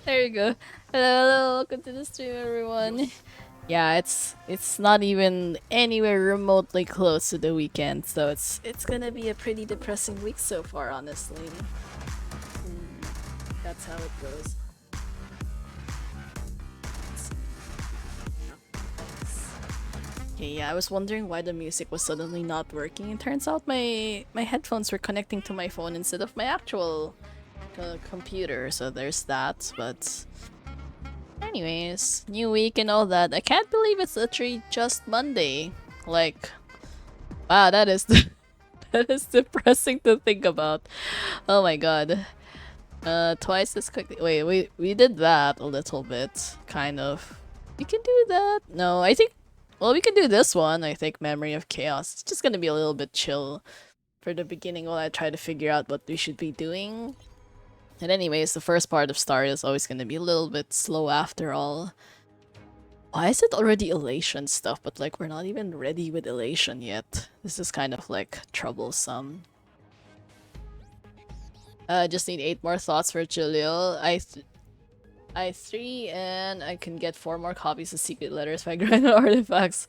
There you go. Hello, welcome to the stream, everyone. Yeah, it's not even anywhere remotely close to the weekend, so it's gonna be a pretty depressing week so far, honestly. That's how it goes. Okay, yeah, I was wondering why the music was suddenly not working. It turns out my headphones were connecting to my phone instead of my actual computer, so there's that. But anyways, new week and all that. I can't believe it's literally just Monday. Like, wow, that is that is depressing to think about. Oh my god. Twice as quickly. Wait, we did that a little bit, kind of. We can do that. No, I think. Well, we can do this one. I think Memory of Chaos. It's just gonna be a little bit chill for the beginning while I try to figure out what we should be doing. And anyways, the first part of Start is always gonna be a little bit slow after all. Why is it already Elation stuff, but like we're not even ready with Elation yet? This is kind of like troublesome. Just need 8 more thoughts for Julio. I 3 and I can get 4 more copies of Secret Letters by Grand Artifacts.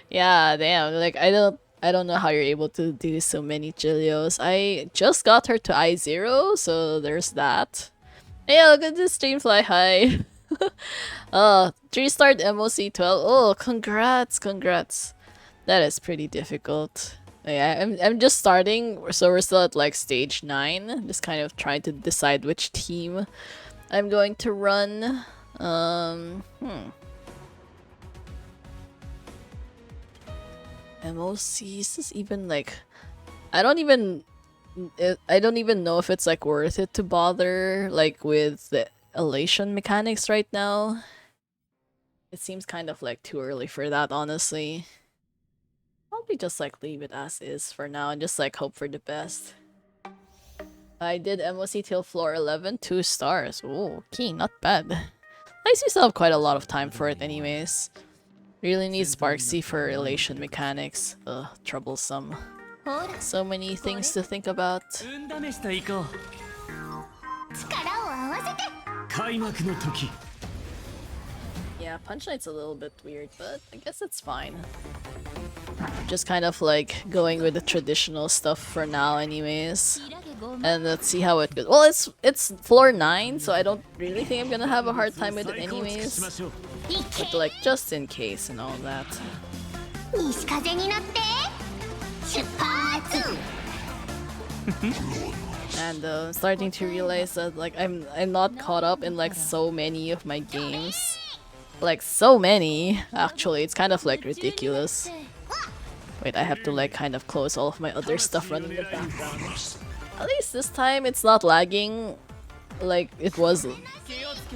Yeah, damn. Like I don't know how you're able to do so many Julios. I just got her to I0, so there's that. Hey, look at this Streamfly. Hi. 3-star MOC 12. Oh, congrats. That is pretty difficult. Yeah, I'm just starting, so we're still at like stage 9. Just kind of trying to decide which team I'm going to run. MOC, is this even like... I don't even know if it's like worth it to bother like with the elation mechanics right now. It seems kind of like too early for that, honestly. Probably just like leave it as is for now and just like hope for the best. I did MOC till floor 11, 2 stars. Oh, okay, not bad. At least we still have quite a lot of time for it anyways. Really need Sparksy for elation mechanics. Ugh, troublesome. So many things to think about. Yeah, Punch Knight's a little bit weird, but I guess it's fine. Just kind of like going with the traditional stuff for now anyways. And let's see how it goes. Well, it's floor 9, so I don't really think I'm gonna have a hard time with it anyways. But like, just in case and all that. And I'm starting to realize that like I'm not caught up in like so many of my games. Like so many, actually. It's kind of like ridiculous. Wait, I have to like kind of close all of my other stuff running in the background. At least this time it's not lagging like it was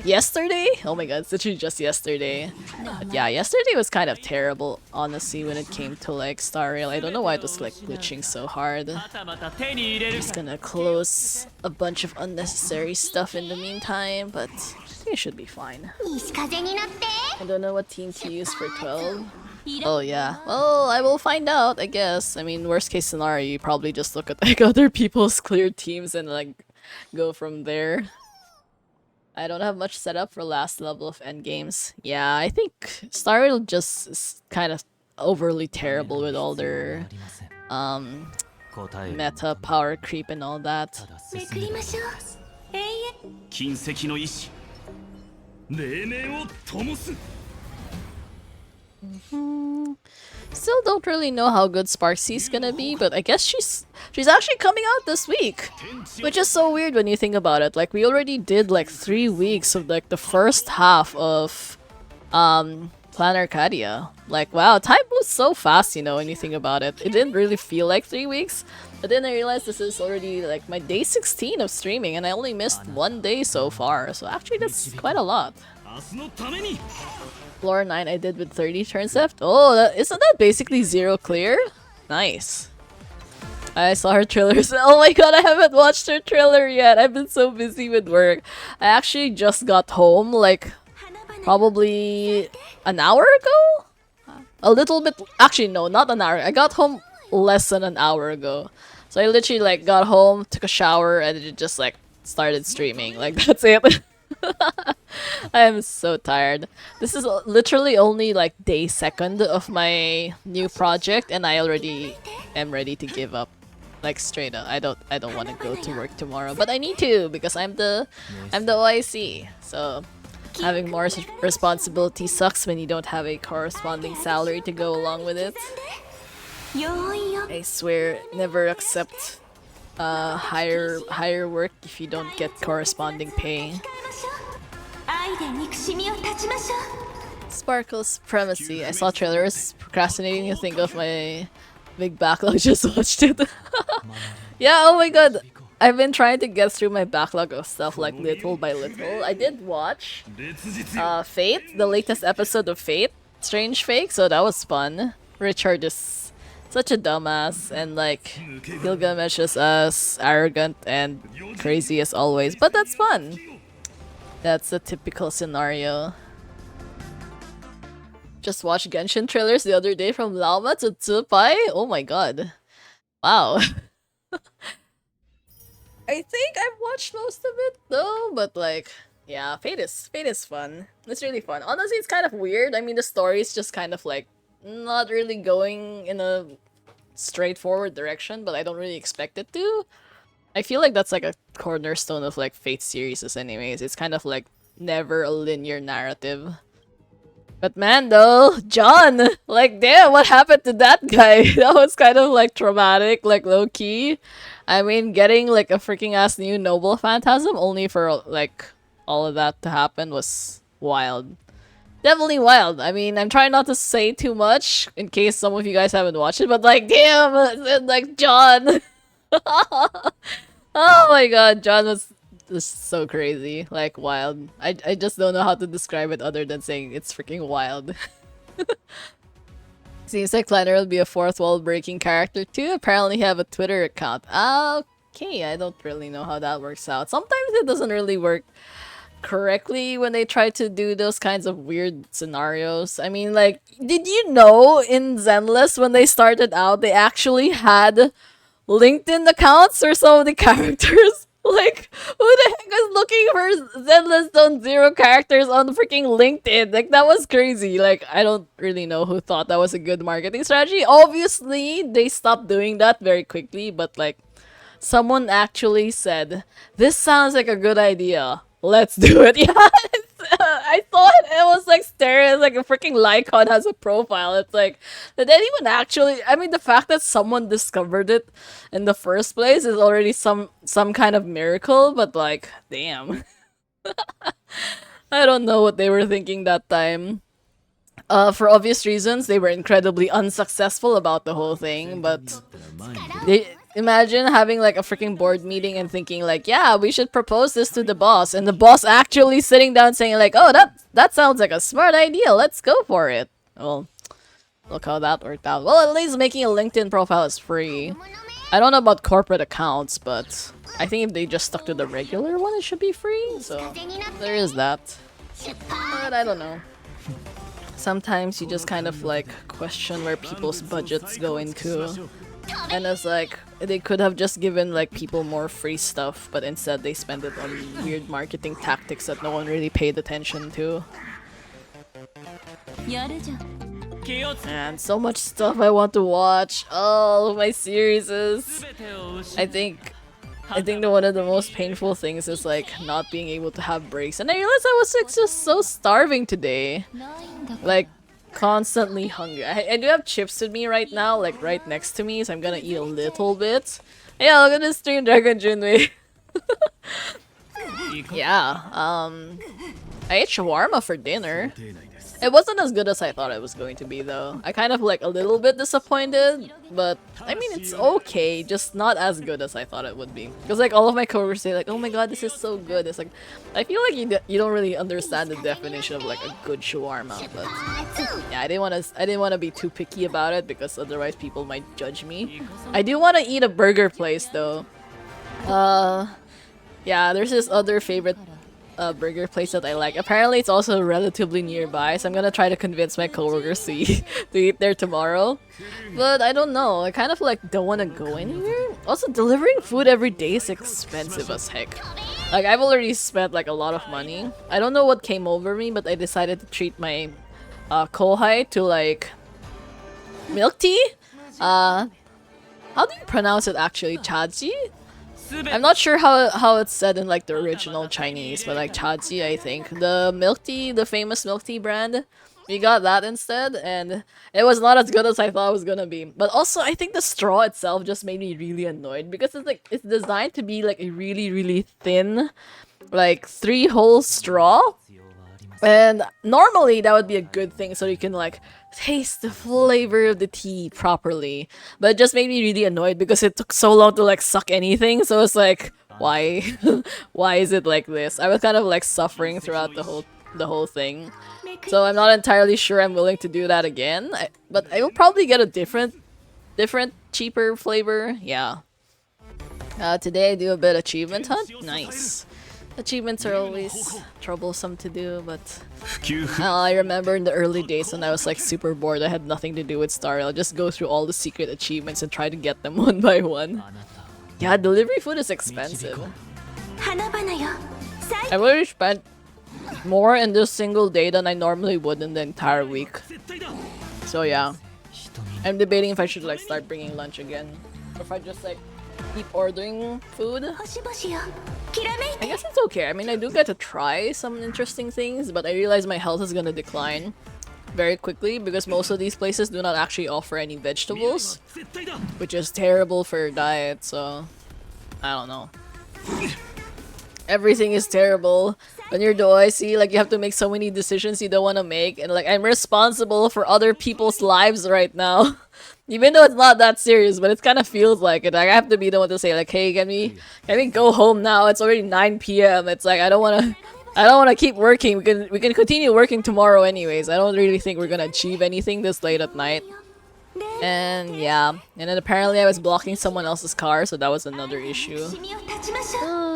yesterday? Oh my god, it's literally just yesterday. But yeah, yesterday was kind of terrible, honestly, when it came to like Star Rail. I don't know why it was like glitching so hard. Just gonna close a bunch of unnecessary stuff in the meantime, but I think it should be fine. I don't know what team to use for 12. Oh yeah, well, I will find out, I guess. I mean, worst case scenario, you probably just look at like other people's cleared teams and like go from there. I don't have much set up for last level of endgames. Yeah, I think Star Rail just is kind of overly terrible with all their meta power creep and all that. Still don't really know how good Sparksy's gonna be, but I guess she's actually coming out this week, which is so weird when you think about it. Like, we already did like 3 weeks of like the first half of Plan Arcadia. Like, wow, time moves so fast, you know, when you think about it. It didn't really feel like 3 weeks, but then I realized this is already like my day 16 of streaming, and I only missed 1 day so far, so actually that's quite a lot. Floor 9 I did with 30 turns left. Oh, isn't that basically 0 clear? Nice. I saw her trailers. Oh my god, I haven't watched her trailer yet. I've been so busy with work. I actually just got home like probably an hour ago? A little bit. Actually, no, not an hour. I got home less than an hour ago. So I literally like got home, took a shower, and it just like started streaming. Like, that's it. I am so tired. This is literally only like day 2nd of my new project, and I already am ready to give up. Like, straight up. I don't want to go to work tomorrow, but I need to because I'm the OIC. So having more responsibility sucks when you don't have a corresponding salary to go along with it. I swear, never accept higher work if you don't get corresponding pay. Sparkle Supremacy. I saw trailers, procrastinating to think of my big backlog, just watched it. Yeah, oh my god. I've been trying to get through my backlog of stuff like little by little. I did watch Fate, the latest episode of Fate, Strange Fake, so that was fun. Richard is such a dumbass, and like Gilgamesh is as arrogant and crazy as always, but that's fun. That's a typical scenario. Just watched Genshin trailers the other day from Lauma to Tsupai. Oh my god. Wow. I think I've watched most of it though, but like, yeah, Fate is fun. It's really fun. Honestly, it's kind of weird. I mean, the story's just kind of like not really going in a straightforward direction, but I don't really expect it to. I feel like that's like a cornerstone of like Fate series anyways. It's kind of like never a linear narrative. But man, though, John! Like, damn, what happened to that guy? That was kind of like traumatic, like low-key. I mean, getting like a freaking ass new Noble Phantasm only for like all of that to happen was wild. Definitely wild. I mean, I'm trying not to say too much in case some of you guys haven't watched it, but like, damn, like John. Oh my god, John was just so crazy, like wild. I just don't know how to describe it other than saying it's freaking wild. Seems like Planner will be a fourth wall breaking character too. Apparently have a Twitter account. Okay, I don't really know how that works out. Sometimes it doesn't really work correctly when they try to do those kinds of weird scenarios. I mean, like, did you know in Zenless when they started out, they actually had LinkedIn accounts for some of the characters? Like, who the heck is looking for Zenless Zone 0 characters on freaking LinkedIn? Like, that was crazy. Like, I don't really know who thought that was a good marketing strategy. Obviously, they stopped doing that very quickly, but like, someone actually said, this sounds like a good idea. Let's do it. Yeah, I thought it was like staring like a freaking Lycon has a profile. It's like, did anyone actually? I mean, the fact that someone discovered it in the first place is already some kind of miracle. But like, damn, I don't know what they were thinking that time. For obvious reasons, they were incredibly unsuccessful about the whole thing. But imagine having like a freaking board meeting and thinking like, yeah, we should propose this to the boss, and the boss actually sitting down saying like, oh, that sounds like a smart idea. Let's go for it. Well, look how that worked out. Well, at least making a LinkedIn profile is free. I don't know about corporate accounts, but I think if they just stuck to the regular one, it should be free. So there is that. But I don't know. Sometimes you just kind of like question where people's budgets go into. And it's like, they could have just given like people more free stuff, but instead they spend it on weird marketing tactics that no one really paid attention to. And so much stuff I want to watch. All of my series. I think one of the most painful things is like not being able to have breaks. And I realized I was like just so starving today. Like constantly hungry. I do have chips with me right now, like right next to me, so I'm gonna eat a little bit. Yeah, look at this stream, Dragon Junwei. Yeah, I ate shawarma for dinner. It wasn't as good as I thought it was going to be though. I kind of like a little bit disappointed, but I mean it's okay, just not as good as I thought it would be. Because like all of my coworkers say like, oh my god, this is so good. It's like, I feel like you don't really understand the definition of like a good shawarma, but yeah, I didn't want to be too picky about it because otherwise people might judge me. I do want to eat a burger place though. Yeah, there's this other favorite burger place that I like. Apparently it's also relatively nearby, so I'm gonna try to convince my coworkers to eat there tomorrow. But I don't know, I kind of like don't want to go anywhere. Also, delivering food every day is expensive as heck. Like I've already spent like a lot of money. I don't know what came over me, but I decided to treat my kohai to like milk tea. How do you pronounce it actually? Chaji? I'm not sure how it's said in like the original Chinese, but like Chaji, I think. The milk tea, the famous milk tea brand. We got that instead, and it was not as good as I thought it was gonna be. But also, I think the straw itself just made me really annoyed because it's like it's designed to be like a really thin, like 3-hole straw. And normally that would be a good thing so you can like taste the flavor of the tea properly. But it just made me really annoyed because it took so long to like suck anything. So it's like, why? Why is it like this? I was kind of like suffering throughout the whole thing. So I'm not entirely sure I'm willing to do that again. But I will probably get a different cheaper flavor. Yeah. Today I do a bit of achievement hunt. Nice. Achievements are always troublesome to do, but I remember in the early days when I was like super bored, I had nothing to do with Star. I'll just go through all the secret achievements and try to get them one by one. Yeah, delivery food is expensive. I've already spent more in this single day than I normally would in the entire week. So yeah, I'm debating if I should like start bringing lunch again, or if I just like keep ordering food. I guess it's okay. I mean, I do get to try some interesting things, but I realize my health is gonna decline very quickly because most of these places do not actually offer any vegetables, which is terrible for your diet, so I don't know. Everything is terrible. When you're OIC, like you have to make so many decisions you don't want to make, and like I'm responsible for other people's lives right now. Even though it's not that serious, but it kind of feels like it. Like I have to be the one to say like, hey, can we go home now? It's already 9 p.m. It's like I don't wanna keep working. We can continue working tomorrow anyways. I don't really think we're gonna achieve anything this late at night. And yeah, and then apparently I was blocking someone else's car, so that was another issue.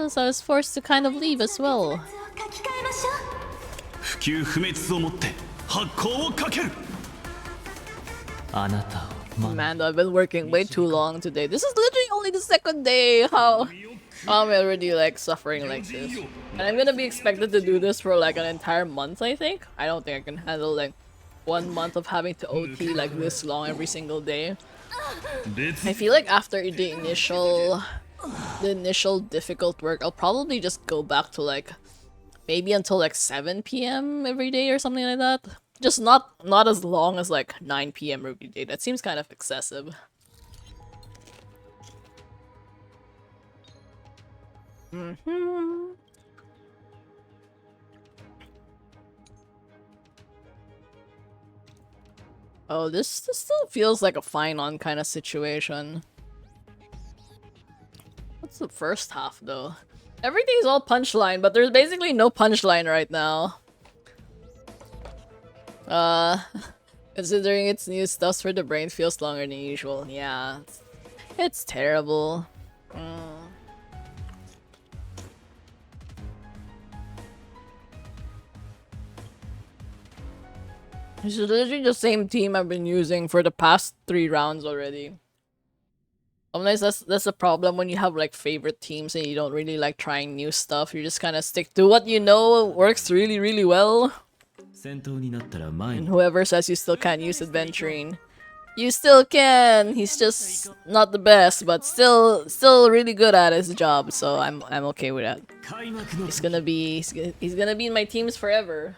So I was forced to kind of leave as well. Amanda, I've been working way too long today. This is literally only the second day. How am I already like suffering like this? And I'm gonna be expected to do this for like an entire month, I think. I don't think I can handle like 1 month of having to OT like this long every single day. I feel like after the initial difficult work, I'll probably just go back to like maybe until like 7 p.m. every day or something like that. Just not as long as like 9 p.m. every day. That seems kind of excessive. Oh, this still feels like a fine on kind of situation. It's the first half though. Everything's all punchline, but there's basically no punchline right now. Considering it's new stuff for the brain feels longer than usual. Yeah, it's terrible. It's literally the same team I've been using for the past 3 rounds already. Sometimes that's the problem when you have like favorite teams and you don't really like trying new stuff. You just kind of stick to what you know works really, really well. And whoever says you still can't use adventuring, you still can. He's just not the best, but still really good at his job. So I'm okay with that. He's gonna be in my teams forever.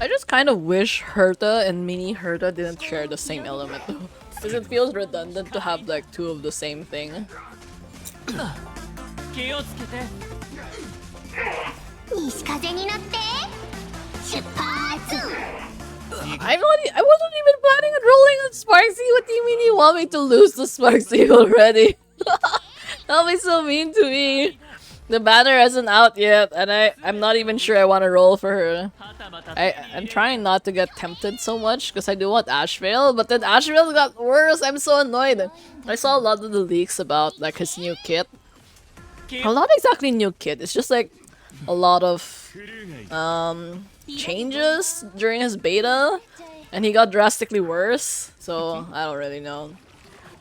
I just kind of wish Herta and Mini Herta didn't share the same element though. Because it feels redundant to have like 2 of the same thing. I wasn't even planning on rolling on Sparksy. What do you mean you want me to lose the Sparksy already? That'll be so mean to me. The banner isn't out yet, and I'm not even sure I want to roll for her. I'm trying not to get tempted so much because I do want Ashvale, but then Ashvale got worse. I'm so annoyed. I saw a lot of the leaks about like his new kit. Well, not exactly new kit. It's just like a lot of changes during his beta, and he got drastically worse. So I don't really know.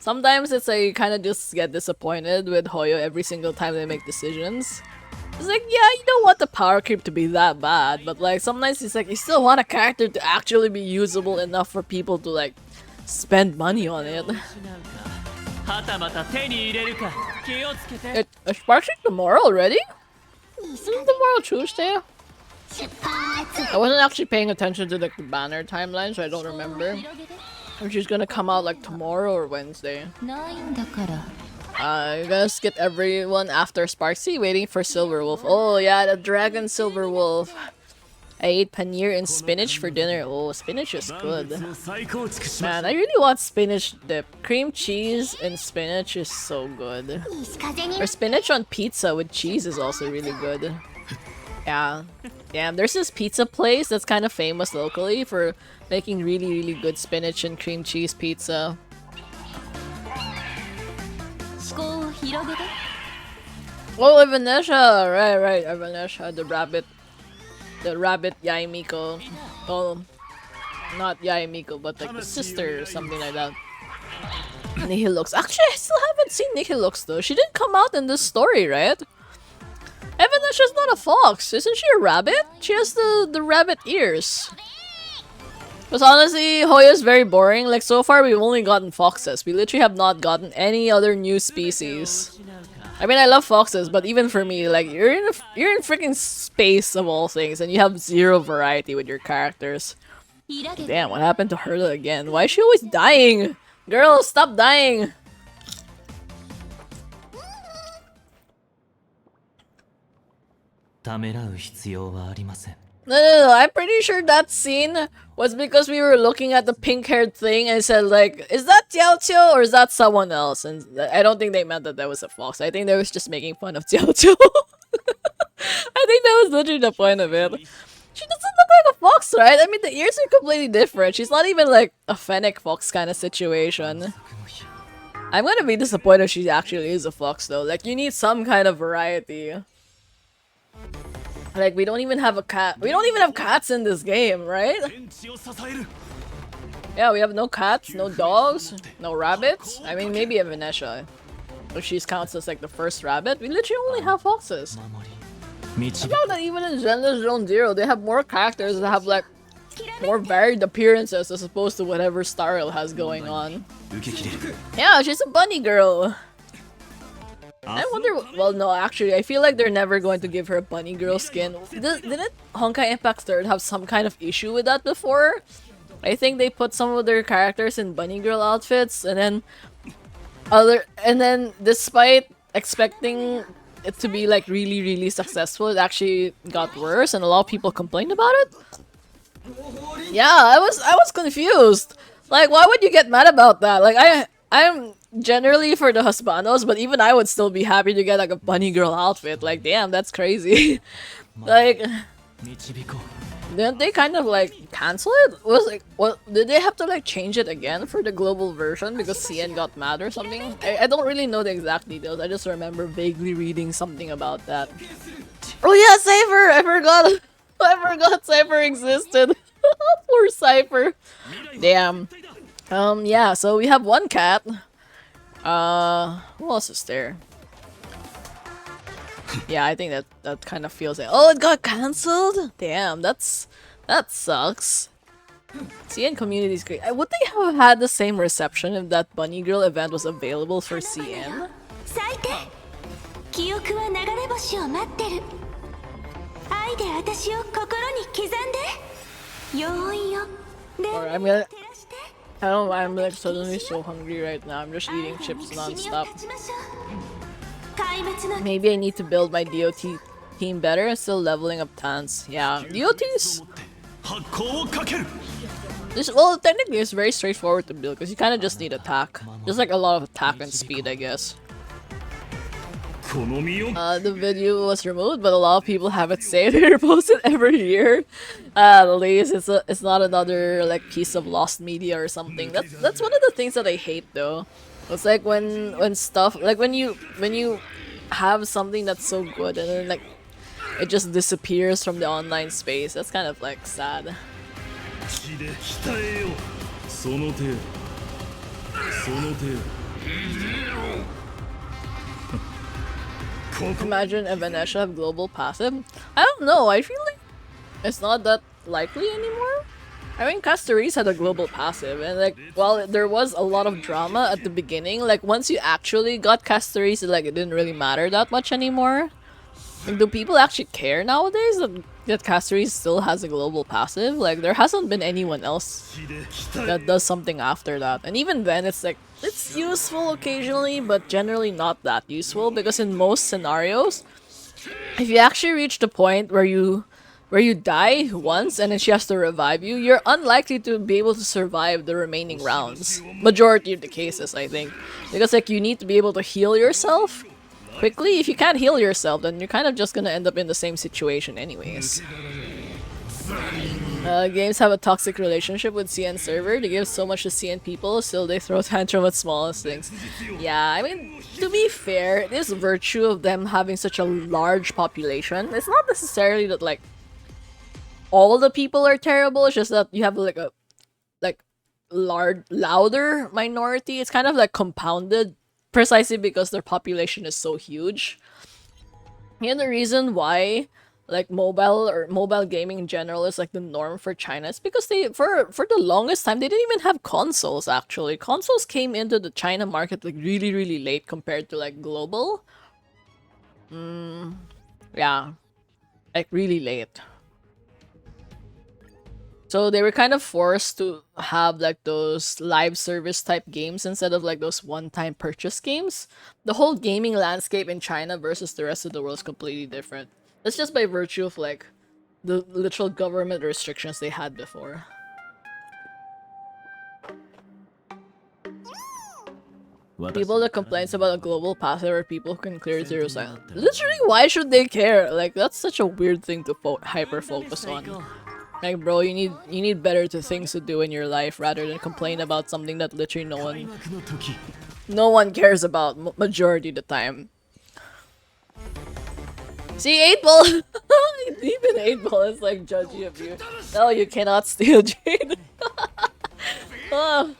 Sometimes it's like you kind of just get disappointed with Hoyo every single time they make decisions. It's like, yeah, you don't want the power creep to be that bad, but like sometimes it's like you still want a character to actually be usable enough for people to like spend money on it. Is Sparksy tomorrow already? Isn't tomorrow Tuesday? I wasn't actually paying attention to like the banner timeline, so I don't remember. She's gonna come out like tomorrow or Wednesday. You gonna skip everyone after Sparksy, waiting for Silverwolf. Oh yeah, the Dragon Silverwolf. I ate paneer and spinach for dinner. Oh, spinach is good. Man, I really want spinach dip. Cream cheese and spinach is so good. Or spinach on pizza with cheese is also really good. Yeah. Yeah, there's this pizza place that's kind of famous locally for making really, really good spinach and cream cheese pizza. Oh, Evanesha! Right, Evanesha, the rabbit Yaimiko. Oh, not Yaimiko, but like the sister or something like that. Nihilux. Actually, I still haven't seen Nihilux though. She didn't come out in this story, right? Evanesha's not a fox. Isn't she a rabbit? She has the rabbit ears. Because honestly, Hoyo's very boring. Like, so far we've only gotten foxes. We literally have not gotten any other new species. I mean, I love foxes, but even for me, like, you're in freaking space of all things, and you have 0 variety with your characters. Damn, what happened to Herta again? Why is she always dying? Girl, stop dying! No, I'm pretty sure that scene was because we were looking at the pink-haired thing and said like, is that Tiao Tiao or is that someone else? And I don't think they meant that was a fox. I think they was just making fun of Tiao Tiao. I think that was literally the point of it. She doesn't look like a fox, right? I mean, the ears are completely different. She's not even like a fennec fox kind of situation. I'm gonna be disappointed if she actually is a fox though. Like, you need some kind of variety. Like, we don't even have a cat. We don't even have cats in this game, right? Yeah, we have no cats, no dogs, no rabbits. I mean, maybe a Venetia. If she counts as like the first rabbit. We literally only have foxes. I found that even in Zenless Zone Zero, they have more characters that have like more varied appearances as opposed to whatever Starl has going on. Yeah, she's a bunny girl. I wonder, well no, actually, I feel like they're never going to give her a bunny girl skin. Didn't Honkai Impact 3rd have some kind of issue with that before? I think they put some of their characters in bunny girl outfits, and then despite expecting it to be like really, really successful, it actually got worse, and a lot of people complained about it. Yeah, I was confused. Like, why would you get mad about that? Like, I'm generally for the husbandos, but even I would still be happy to get like a bunny girl outfit. Like, damn, that's crazy. Like, didn't they kind of like cancel it? Was like, what did they have to like change it again for the global version because CN got mad or something? I don't really know the exact details. I just remember vaguely reading something about that. Oh yeah, Cypher! I forgot. I forgot Cypher existed. Poor Cypher. Damn. Yeah, so we have one cat. Who else is there? Yeah, I think that kind of feels it. Oh, it got cancelled? Damn, that sucks. CN community is great. Would they have had the same reception if that Bunny Girl event was available for CN? Or I'm like suddenly so hungry right now. I'm just eating chips non-stop. Maybe I need to build my DOT team better. Still leveling up Tans. Yeah, DOT's... well, technically it's very straightforward to build because you kind of just need attack. Just like a lot of attack and speed, I guess. The video was removed, but a lot of people have it saved. They repost it every year. At least it's not another like piece of lost media or something. That's one of the things that I hate though. It's like when stuff like when you have something that's so good and then like it just disappears from the online space. That's kind of like sad. Imagine if Venetia have global passive. I don't know, I feel like it's not that likely anymore. I mean, Castorise had a global passive, and like, while there was a lot of drama at the beginning, like once you actually got Castorise, like it didn't really matter that much anymore. Like, do people actually care nowadays that Castorise still has a global passive? Like, there hasn't been anyone else that does something after that. And even then, it's like, it's useful occasionally, but generally not that useful, because in most scenarios, if you actually reach the point where you die once and then she has to revive you, you're unlikely to be able to survive the remaining rounds. Majority of the cases, I think. Because like, you need to be able to heal yourself quickly. If you can't heal yourself, then you're kind of just gonna end up in the same situation anyways. Games have a toxic relationship with CN server. They give so much to CN people, still they throw tantrum at smallest things. Yeah, I mean, to be fair, it is virtue of them having such a large population. It's not necessarily that like all the people are terrible, it's just that you have like a louder minority. It's kind of like compounded precisely because their population is so huge. And the reason why like mobile gaming in general is like the norm for China is because they for the longest time they didn't even have consoles. Actually, consoles came into the China market like really late compared to like global. Yeah, like really late. So they were kind of forced to have like those live service type games instead of like those one-time purchase games. The whole gaming landscape in China versus the rest of the world is completely different. That's just by virtue of like the literal government restrictions they had before. People that complains about a global passive are people who can clear zero silent. Literally, why should they care? Like, that's such a weird thing to hyper focus on. Like, bro, you need better things to do in your life rather than complain about something that literally no one cares about majority of the time. See, 8-ball! Even 8-ball is like judgy of you. No, you cannot steal Jade. Oh.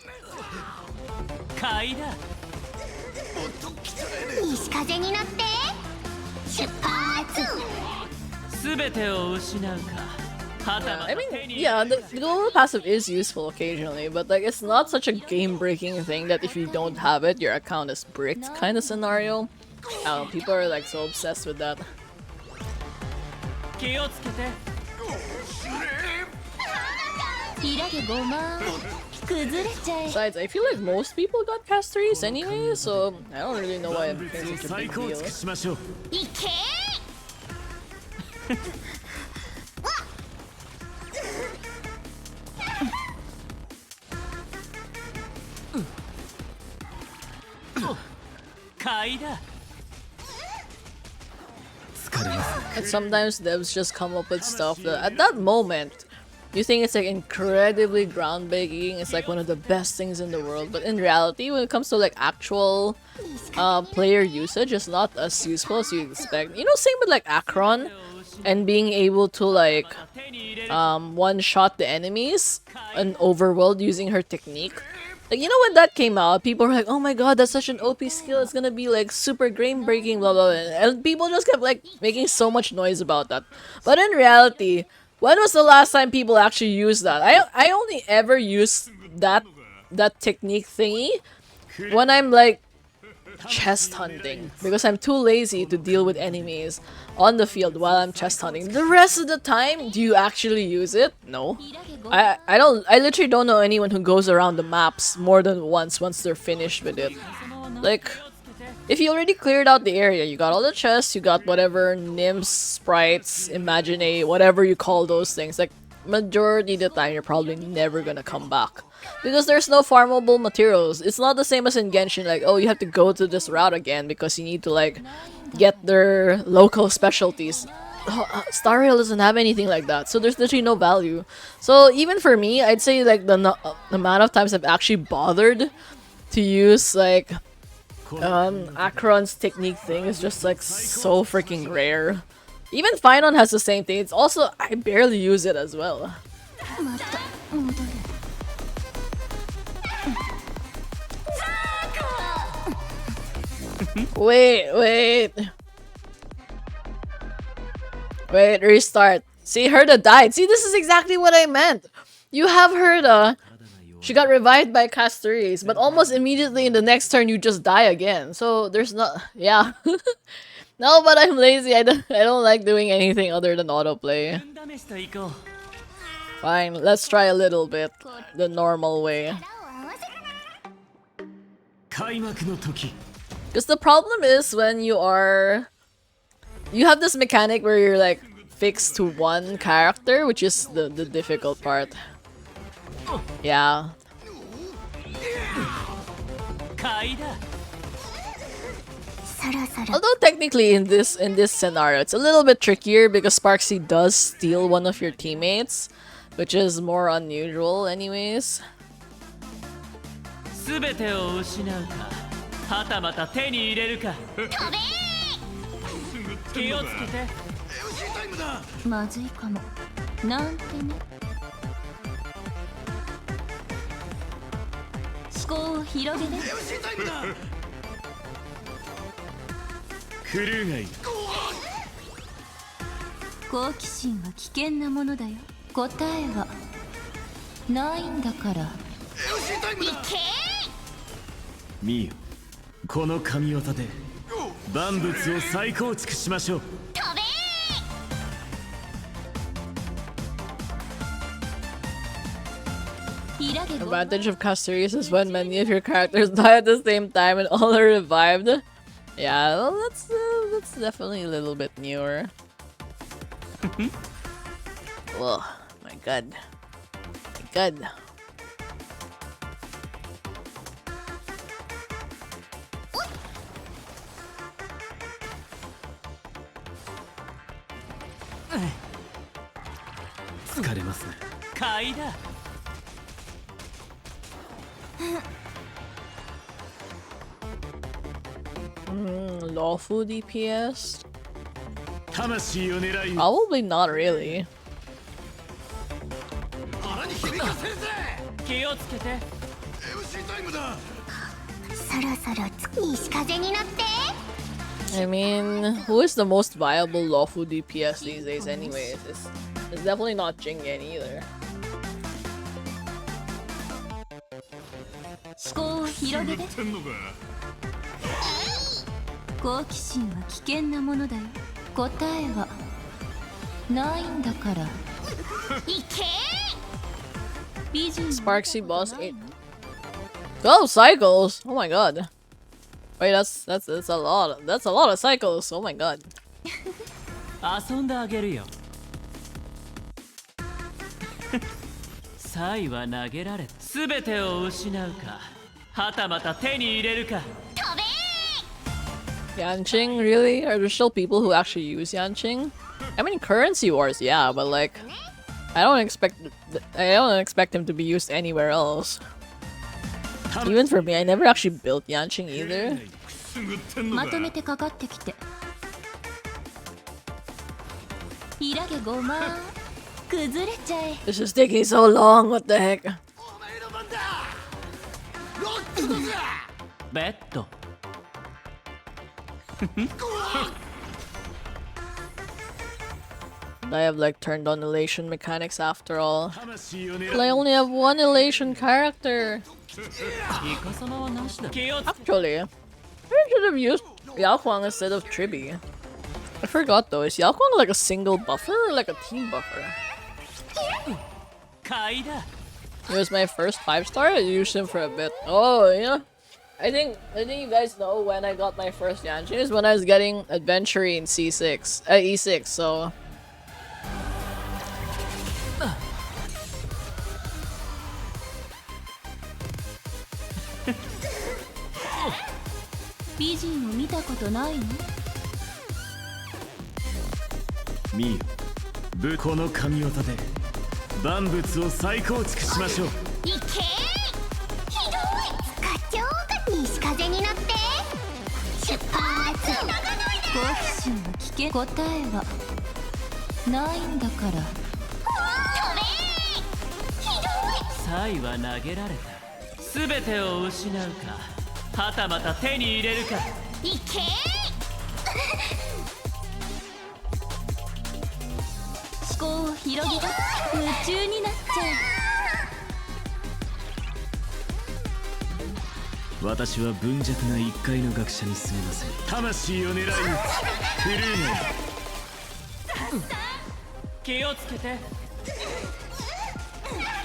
I mean, yeah, the global passive is useful occasionally, but like it's not such a game-breaking thing that if you don't have it, your account is bricked kind of scenario. I don't know, people are like so obsessed with that. Besides, I feel like most people got Castorise anyway, so I don't really know why I'm thinking such a big deal. And sometimes devs just come up with stuff that at that moment you think it's like incredibly groundbreaking, it's like one of the best things in the world, but in reality when it comes to like actual player usage, it's not as useful as you expect. You know, same with like Akron and being able to like one-shot the enemies and overworld using her technique. Like, you know, when that came out, people were like, oh my god, that's such an OP skill, it's gonna be like super game-breaking, blah blah blah. And people just kept like making so much noise about that. But in reality, when was the last time people actually used that? I only ever use that technique thingy when I'm like chest hunting, because I'm too lazy to deal with enemies on the field while I'm chest hunting. The rest of the time, do you actually use it? No. I literally don't know anyone who goes around the maps more than once they're finished with it. Like, if you already cleared out the area, you got all the chests, you got whatever nymphs, sprites, imagine whatever you call those things, like majority of the time you're probably never gonna come back. Because there's no farmable materials. It's not the same as in Genshin, like, oh, you have to go to this route again because you need to, like, get their local specialties. Star Rail doesn't have anything like that, so there's literally no value. So even for me, I'd say, like, the amount of times I've actually bothered to use, like, Akron's technique thing is just, like, so freaking rare. Even Finon has the same thing. It's also, I barely use it as well. Wait, restart. See, Herda died. See, this is exactly what I meant. You have Herda. She got revived by Castoris, but almost immediately in the next turn you just die again. So there's not, yeah. No, but I'm lazy. I don't like doing anything other than autoplay. Fine, let's try a little bit the normal way. Because the problem is when you have this mechanic where you're like fixed to one character, which is the difficult part. Yeah. Although technically in this scenario, it's a little bit trickier because Sparksy does steal one of your teammates, which is more unusual anyways. Advantage of Castoris is when many of your characters die at the same time and all are revived. Yeah, well, that's definitely a little bit newer. Oh my god. My god. Lawful DPS? Probably not really. I mean, who is the most viable lawful DPS these days anyways? It's definitely not Jingen either. Sparksy boss 8. 12 cycles! Oh my god. Wait, that's a lot. That's a lot of cycles. Oh my god. Yanqing, really? Are there still people who actually use Yanqing? I mean, currency wars, yeah, but like, I don't expect him to be used anywhere else. Even for me, I never actually built Yanqing either. This is taking so long, what the heck? I have like turned on elation mechanics after all. Well, I only have one elation character. Actually, I should have used Yao Huang instead of Tribi. I forgot though, is Yao Huang like a single buffer or like a team buffer? It was my first 5-star, I used him for a bit. Oh, yeah. I think you guys know when I got my first Yanqing is when I was getting Adventure in E6, so...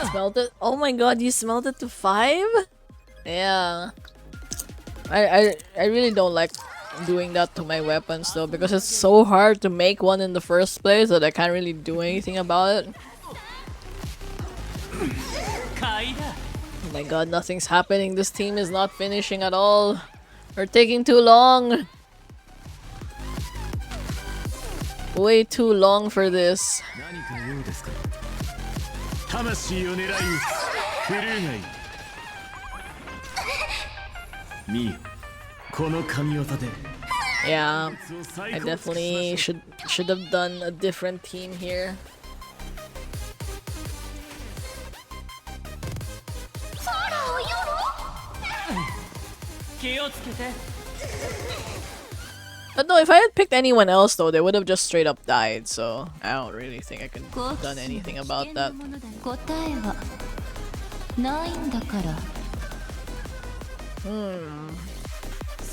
Smelt it? Oh my god, you smelt it to 5? Yeah. I really don't like doing that to my weapons though, because it's so hard to make one in the first place that I can't really do anything about it. Oh my god, nothing's happening. This team is not finishing at all. We're taking too long. Way too long for this. Yeah, I definitely should have done a different team here. But no, if I had picked anyone else though, they would have just straight up died, so I don't really think I could have done anything about that.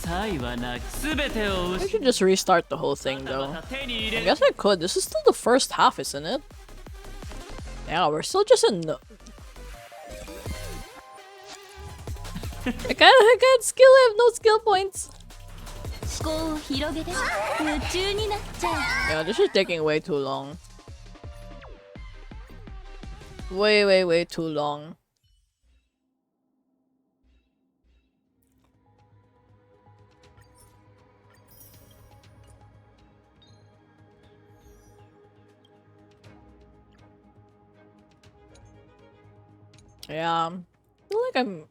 I should just restart the whole thing though. I guess I could. This is still the first half, isn't it? Yeah, we're still just in the... I can't skill, I have no skill points. Yeah, this is taking way too long. Way too long. Yeah, I feel like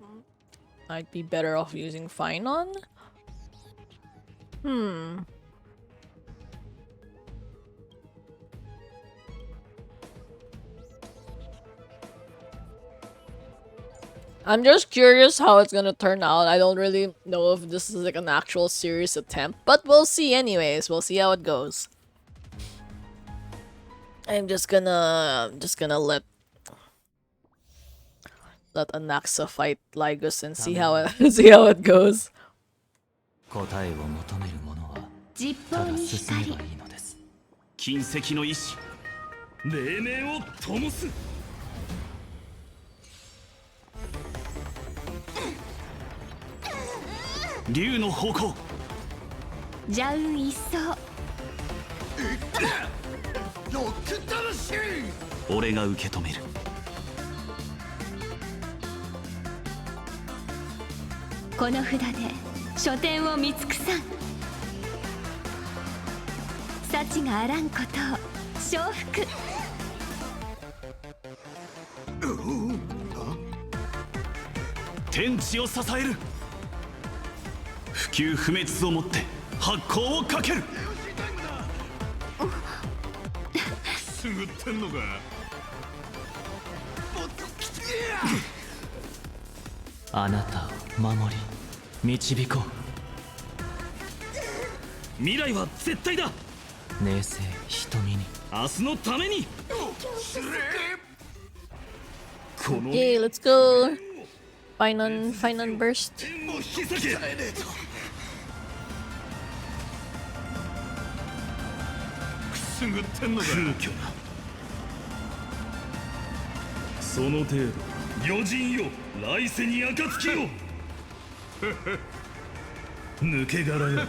I'd be better off using Finon. I'm just curious how it's gonna turn out. I don't really know if this is like an actual serious attempt, but we'll see anyways. We'll see how it goes. I'm just gonna let Anaxa fight Lygus and see how it goes. 幸があらんことを承服。天地を支える。不朽不滅をもって発光をかける。くすぐってんのか。あなたを守り導こう。未来は絶対だ。寧静瞳に明日のために。この Okay, let's go. Final burst. 天を引き裂け。くすぐってんのか。空虚な。その程度。余人よ、来世に暁を。抜け殻よ。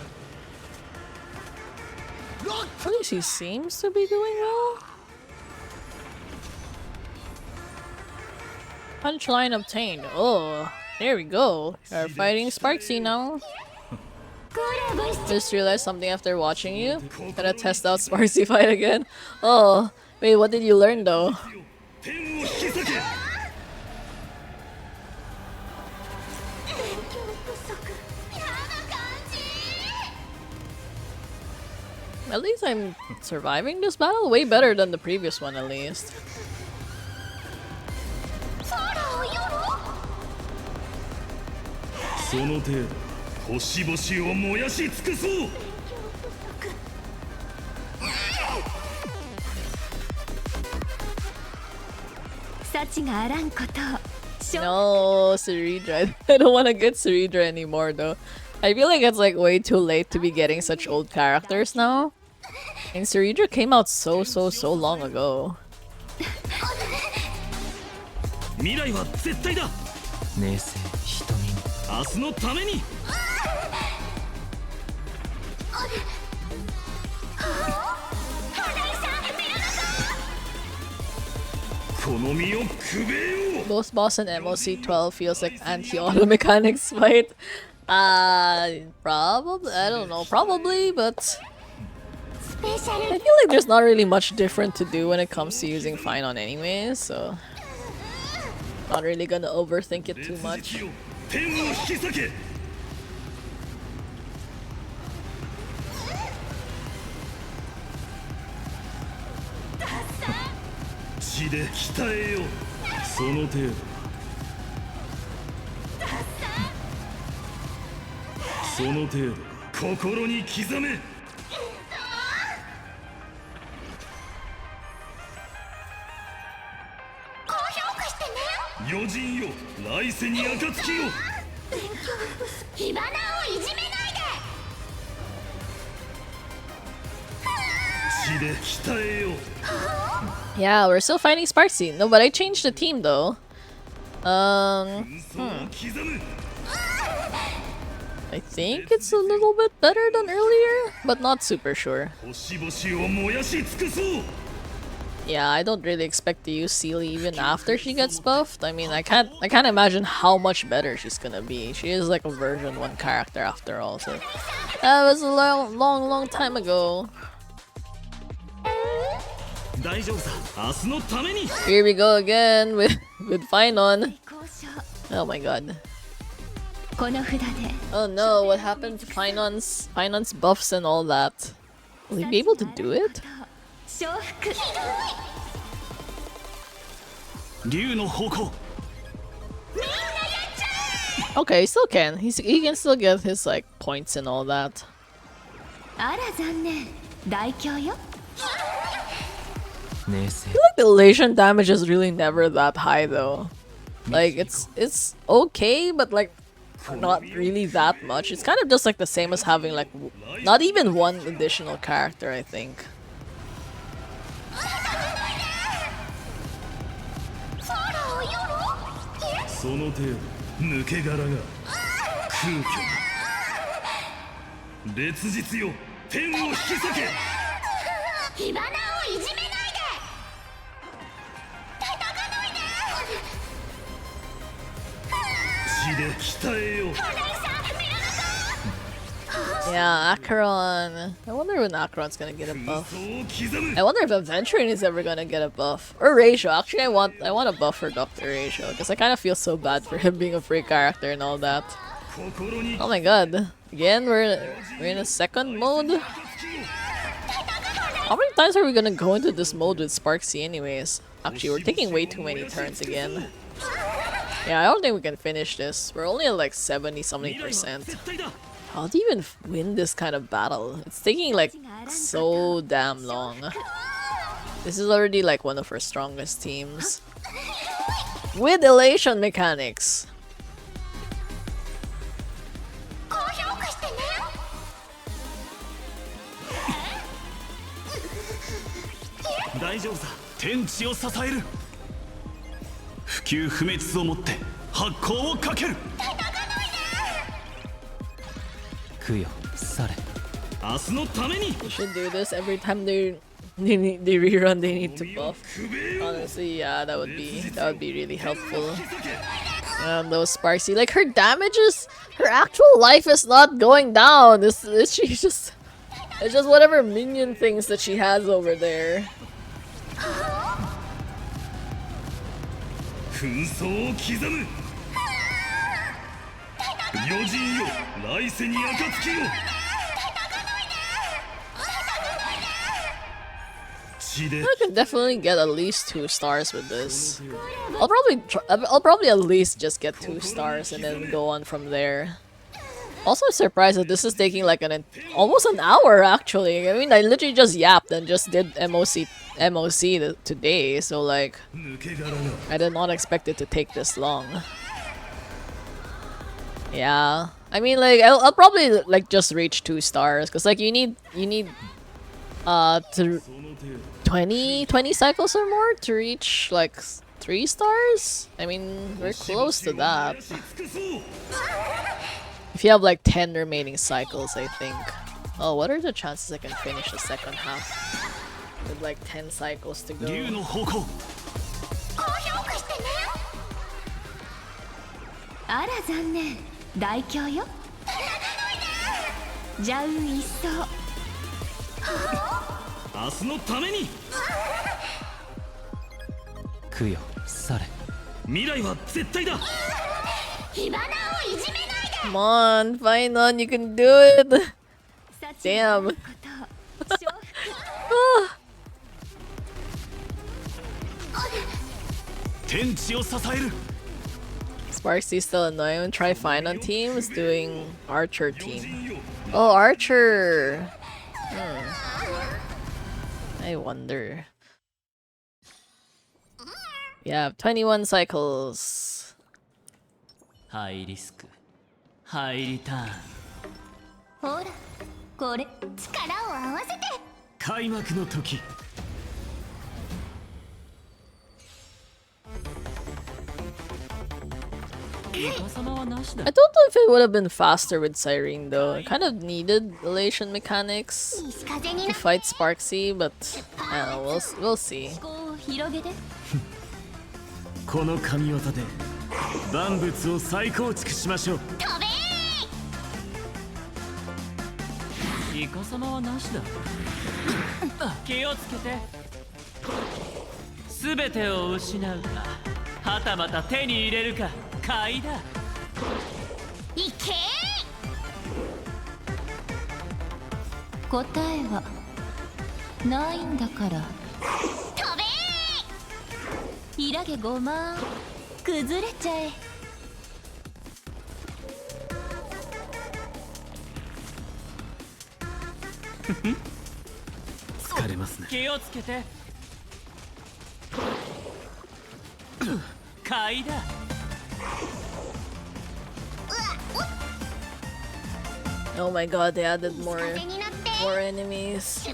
At least he seems to be doing well. Punchline obtained. Oh, there we go. You're fighting Sparksy now. Just realized something after watching you. Gotta test out Sparksy fight again. Oh, wait, what did you learn though? At least I'm surviving this battle way better than the previous one, at least. その程度、星々を燃やし尽くそう。幸があらんことを。No, Ceridra. I don't want to get Ceridra anymore, though. I feel like it's like way too late to be getting such old characters now. And Ceridra came out so long ago. 未来は絶対だ。寧静瞳に明日のために。この身をくべよう。 Both boss and MOC 12 feels like anti-auto mechanics fight. Probably. I don't know. Probably, but I feel like there's not really much different to do when it comes to using Finon anyway, so not really gonna overthink it too much. 天を引き裂け。血で鍛えよう。その程度。その程度心に刻め。余人よ、来世に暁を。火花をいじめないで。血で鍛えよう。 Yeah, we're still fighting Sparksy. No, but I changed the team though. I think it's a little bit better than earlier, but not super sure. Yeah, I don't really expect to use Sealy even after she gets buffed. I mean, I can't imagine how much better she's gonna be. She is like a version 1 character after all, so that was a long time ago. Here we go again with Finon. Oh my god. Oh no, what happened to Finon's buffs and all that? Will he be able to do it? Okay, he still can. He can still get his like points and all that. I feel like the elation damage is really never that high though. Like it's okay, but like not really that much. It's kind of just like the same as having like not even 1 additional character, I think. Yeah, Acheron. I wonder when Acheron's gonna get a buff. I wonder if Adventuring is ever gonna get a buff. Or Ratio. Actually, I want a buff for Dr. Ratio because I kind of feel so bad for him being a free character and all that. Oh my god. Again, we're in a second mode? How many times are we gonna go into this mode with Sparksy anyways? Actually, we're taking way too many turns again. Yeah, I don't think we can finish this. We're only at like 70-something%. How do you even win this kind of battle? It's taking like so damn long. This is already like one of our strongest teams. With elation mechanics. You should do this every time they rerun. They need to buff. Honestly, yeah, that would be really helpful. Those Sparksy, like her damages, her actual life is not going down. She's just, it's just whatever minion things that she has over there. I can definitely get at least 2 stars with this. I'll probably at least just get 2 stars and then go on from there. Also surprised that this is taking like almost an hour actually. I mean, I literally just yapped and just did MOC today, so like I did not expect it to take this long. Yeah, I mean, like I'll probably like just reach 2 stars because like you need to 20 cycles or more to reach like 3 stars. I mean, we're close to that. If you have like 10 remaining cycles, I think. Oh, what are the chances I can finish the second half with like 10 cycles to go? Come on, Finon, you can do it! Damn. Sparksy's still annoying. Try Finon team is doing Archer team. Oh, Archer! I wonder. Yeah, 21 cycles. High risk, high return. ほらこれ力を合わせて開幕の時 I don't know if it would have been faster with Cyrene though. I kind of needed elation mechanics to fight Sparksy, but I don't know, we'll see. この神業で万物を再構築しましょう。イカ様はなしだ。気をつけて。すべてを失うか、はたまた手に入れるか、買いだ。いけ答えはないんだから。飛べイラゲ5万崩れちゃえ。疲れますね。気をつけて。買いだ。Oh my god, they added more enemies.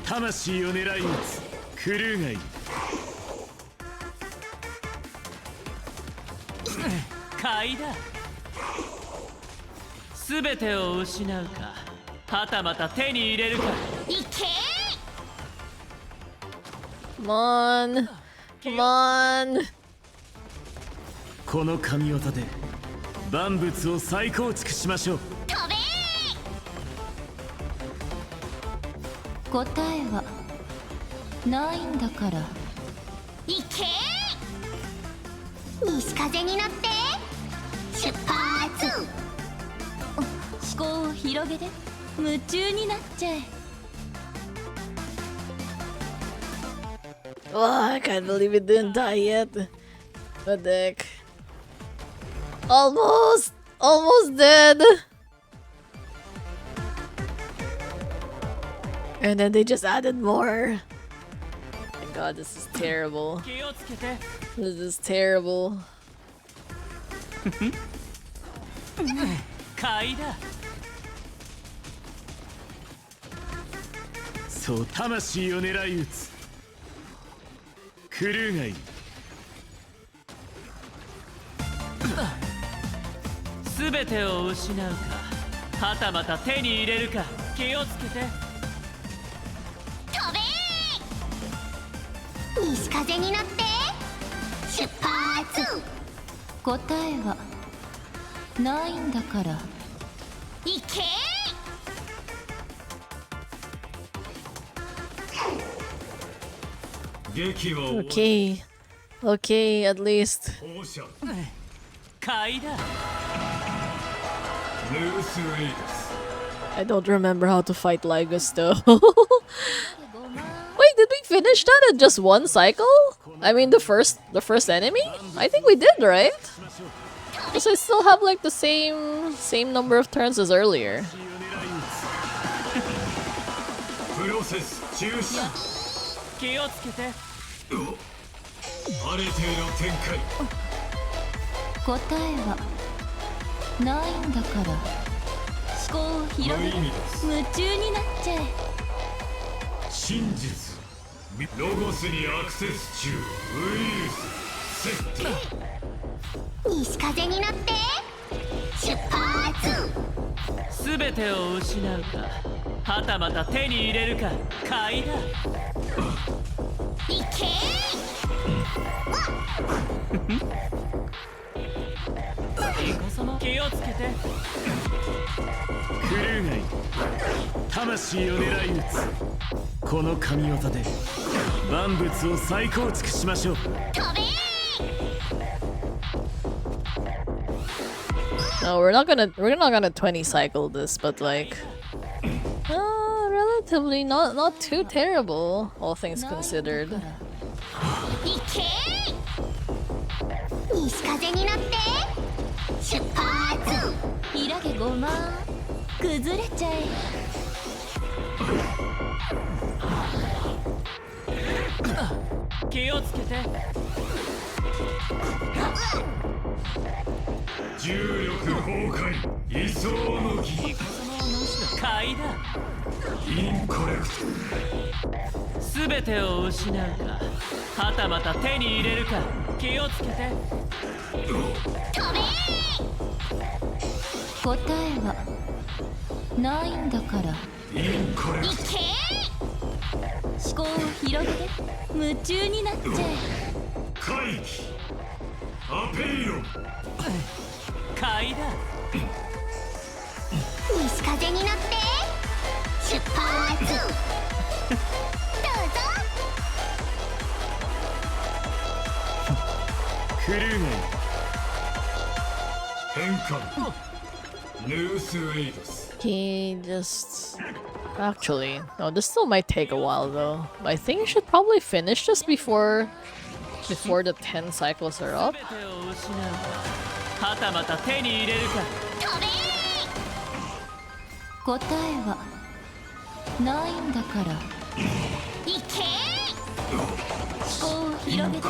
Tamashiを狙い撃つクルーがいる。買いだ。すべてを失うか、はたまた手に入れるか。いけ Come on. Come on. この神業で万物を再構築しましょう。飛べ答えはないんだから。行け西風に乗って出発。思考を広げて夢中になっちゃえ。 Oh, I can't believe it didn't die yet. What the heck? Almost! Almost dead! And then they just added more. Oh my god, this is terrible. This is terrible. 買いだ。そう魂を狙い撃つ。クルーがいる。すべてを失うか、はたまた手に入れるか、気をつけて。飛べ西風に乗って出発。答えはないんだから。行け劇は Okay. Okay, at least. 放射。買いだ。ルース・ウェイです。 I don't remember how to fight Lygus though. Wait, did we finish that in just one cycle? I mean the first enemy? I think we did, right? Because I still have like the same number of turns as earlier. プロセス中止。気をつけて。あれ程度展開。答えはないんだから。思考を広げて夢中になっちゃえ。真実ロゴスにアクセス中。ウイルスセット。西風に乗って出発。すべてを失うか、はたまた手に入れるか、買いだ。行け気をつけて。クルーがいる。魂を狙い撃つ。この神業で万物を再構築しましょう。飛べ No, we're not gonna 20 cycle this, but like relatively not too terrible, all things considered. 行け西風に乗って出発。イラゲごま崩れちゃえ。気をつけて。重力崩壊。位相の儀。買いだ。インコレクト。すべてを失うか、はたまた手に入れるか、気をつけて。飛べ答えはないんだから。インコレク行ト。け思考を広げて夢中になっちゃえ。回帰。アペイロ。買いだ。西風に乗って出発。どうぞクルーがいる。変換。ヌース・ウェイドス。He just actually no, this still might take a while though. But I think you should probably finish this before the 10 cycles are up. はたまた手に入れるか。飛べ答えはないんだから。行け思考を広げて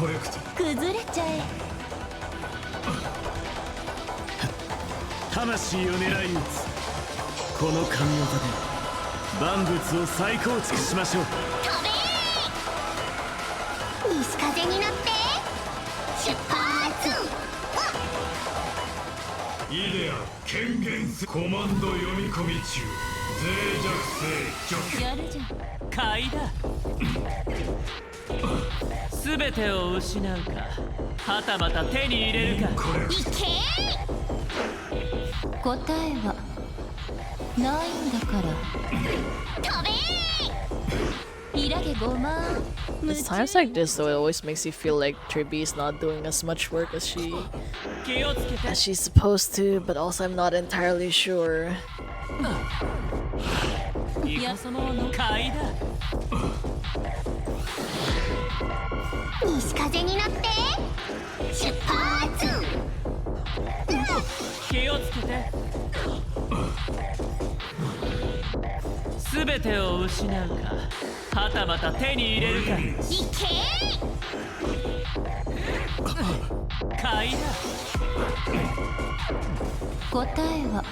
崩れちゃえ。魂を狙い撃つ。この神業で万物を再構築しましょう。飛べ西風に乗って出発。イデア権限コマンド読み込み中。やるじゃん。買いだ全てを失うかはたまた手に入れるかいけー。答えはないんだから。飛べー。イラゲ5万。 It's times like this though, it always makes you feel like Tribby is not doing as much work as 気をつけて she's supposed to, but also I'm not entirely sure. イカ様の買いだ西風になって出発。気をつけて全てを失うかはたまた手に入れるかいけー。買いだ答えは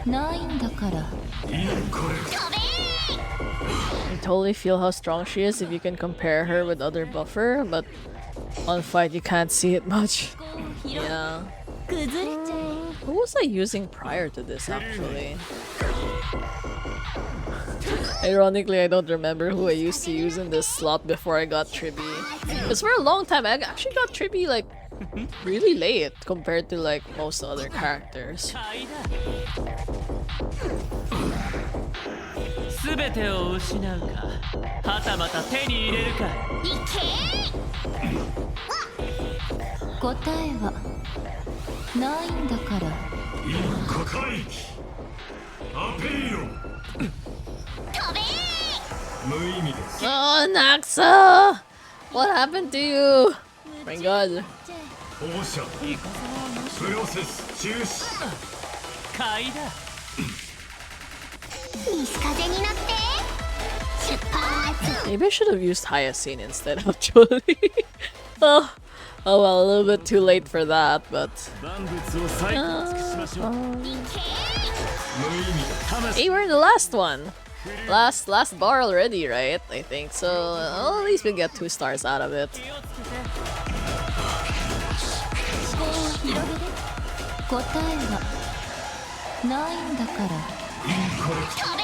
ないんだから。You totally feel how strong she is if you can compare her with other buffer, but on fight you can't see it much. Yeah. 崩れちゃえ。 Who was I using prior to this actually? Ironically, I don't remember who I used to use in this slot before I got Tribby. Because for a long time, I actually got Tribby like really late compared to like most other characters. 買いだ全てを失うかはたまた手に入れるかいけー。答えはないんだから。飛べー。 Oh, Naxa! What happened to you? Oh my god. 買いだ西風になって出発。 Maybe I should have used Hyacinth instead actually. Oh, oh well, a little bit too late for that, but... Hey, we're in the last one! Last bar already, right? I think so. Well, at least we get 2 stars out of it. 答えはないんだから。飛べ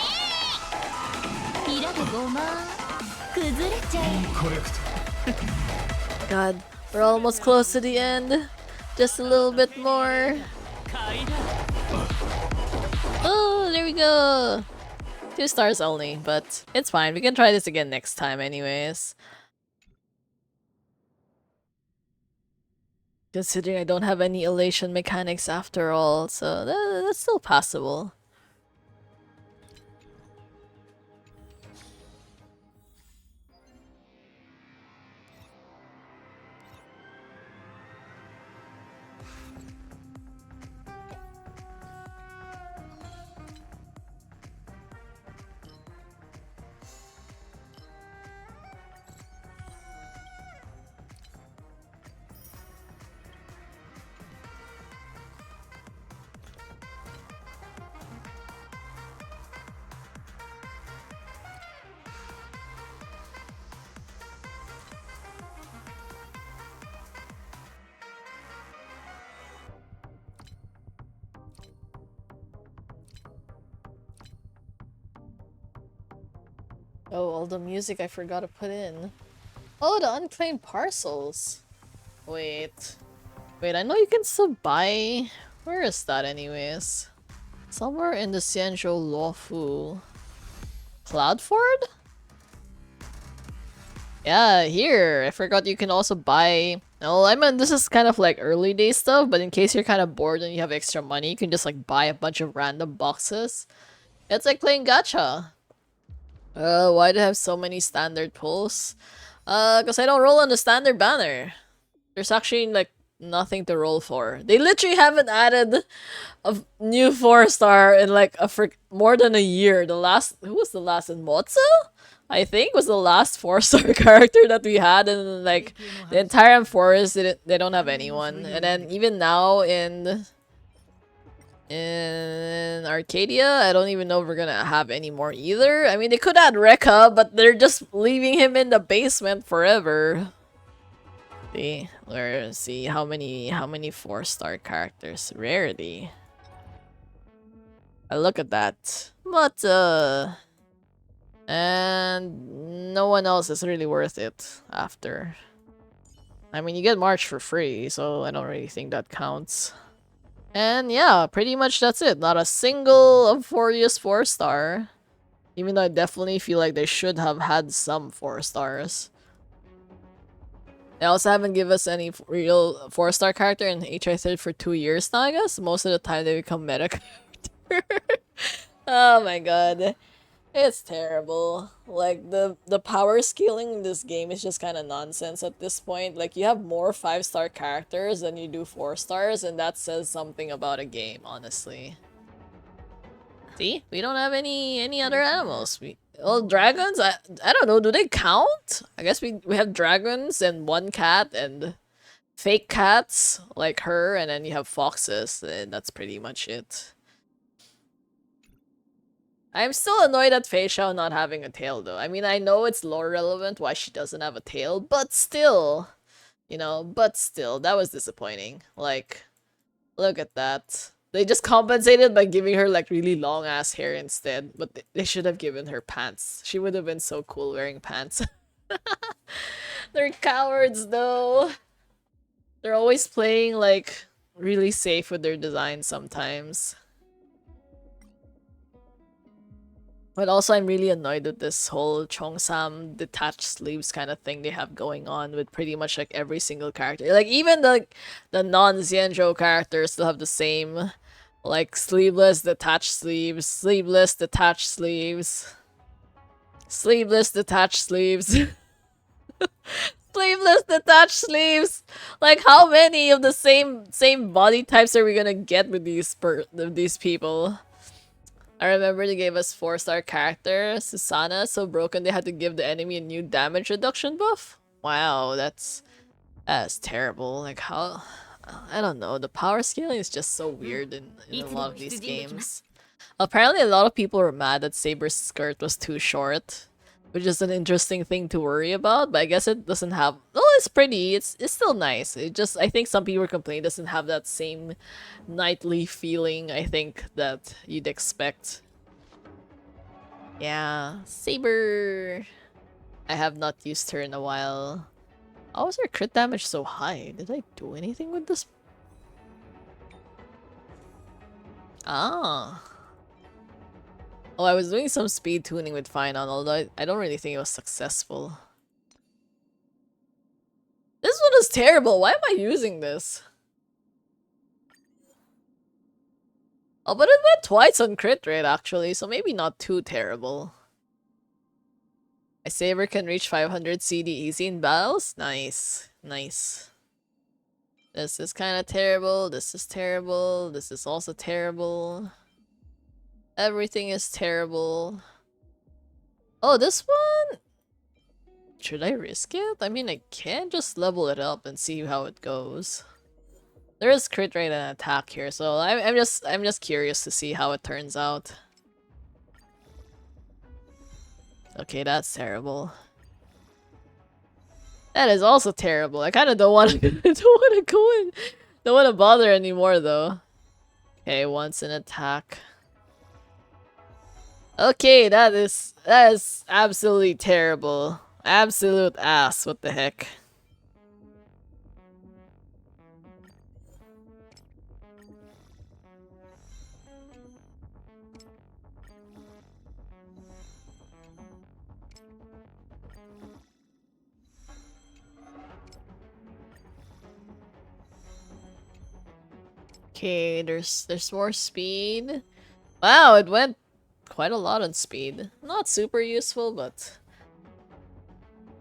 ー。イラゲ5万。崩れちゃえ。 God, we're almost close to the end. Just a little bit more. 買いだ Oh, there we go! 2 stars only, but it's fine. We can try this again next time anyways. Considering I don't have any elation mechanics after all, so that's still passable. Oh, all the music I forgot to put in. Oh, the unclaimed parcels. Wait. Wait, I know you can still buy... Where is that anyways? Somewhere in the Xianzhou Luofu. Cloudford? Yeah, here. I forgot you can also buy... Oh, I mean, this is kind of like early day stuff, but in case you're kind of bored and you have extra money, you can just like buy a bunch of random boxes. It's like playing gacha. Why do I have so many standard pulls? Because I don't roll on the standard banner. There's actually like nothing to roll for. They literally haven't added a new 4-star in like more than a year. Who was the last in Motsu? I think was the last 4-star character that we had, and like the entire forest they don't have anyone. And then even now in Arcadia, I don't even know if we're gonna have any more either. I mean, they could add Rekka, but they're just leaving him in the basement forever. See how many 4-star characters. Rarity. I look at that. But, and no one else is really worth it after. I mean, you get March for free, so I don't really think that counts. And yeah, pretty much that's it. Not a single of Euphoria's 4-star. Even though I definitely feel like they should have had some 4 stars. They also haven't given us any real 4-star character in HI3 for 2 years now, I guess. Most of the time they become meta character. Oh my god. It's terrible. Like, the power scaling in this game is just kind of nonsense at this point. Like, you have more 5-star characters than you do 4 stars, and that says something about a game, honestly. See? We don't have any other animals. Well, dragons? I don't know. Do they count? I guess we have dragons and 1 cat and fake cats like her, and then you have foxes, and that's pretty much it. I'm still annoyed at Fei Xiao not having a tail, though. I mean, I know it's lore relevant why she doesn't have a tail, but still. You know, but still. That was disappointing. Like, look at that. They just compensated by giving her, like, really long-ass hair instead. But they should have given her pants. She would have been so cool wearing pants. They're cowards, though. They're always playing, like, really safe with their design sometimes. But also, I'm really annoyed with this whole Cheongsam detached sleeves kind of thing they have going on with pretty much like every single character. Like even the non-Xianzhou characters still have the same, like sleeveless detached sleeves, sleeveless detached sleeves, sleeveless detached sleeves, sleeveless detached sleeves. Like how many of the same body types are we gonna get with these people? I remember they gave us 4-star character, Susana, so broken they had to give the enemy a new damage reduction buff? Wow, that's terrible. Like how... I don't know, the power scaling is just so weird in a lot of these games. Apparently a lot of people were mad that Saber's skirt was too short, which is an interesting thing to worry about, but I guess it doesn't have... Well, it's pretty, it's still nice. It just, I think some people were complaining it doesn't have that same knightly feeling, I think, that you'd expect. Yeah, Saber... I have not used her in a while. How was her crit damage so high? Did I do anything with this? Ah. Oh, I was doing some speed tuning with Finon, although I don't really think it was successful. This one is terrible. Why am I using this? Oh, but it went twice on crit rate, actually, so maybe not too terrible. My Saber can reach 500 CD easy in battles? Nice. Nice. This is kind of terrible. This is terrible. This is also terrible. Everything is terrible. Oh, this one? Should I risk it? I mean, I can just level it up and see how it goes. There is crit rate and attack here, so I'm just curious to see how it turns out. Okay, that's terrible. That is also terrible. I kind of don't want to don't want to bother anymore though. Okay, once an attack. Okay, that is absolutely terrible. Absolute ass. What the heck? Okay, there's more speed. Wow, it went quite a lot on speed. Not super useful, but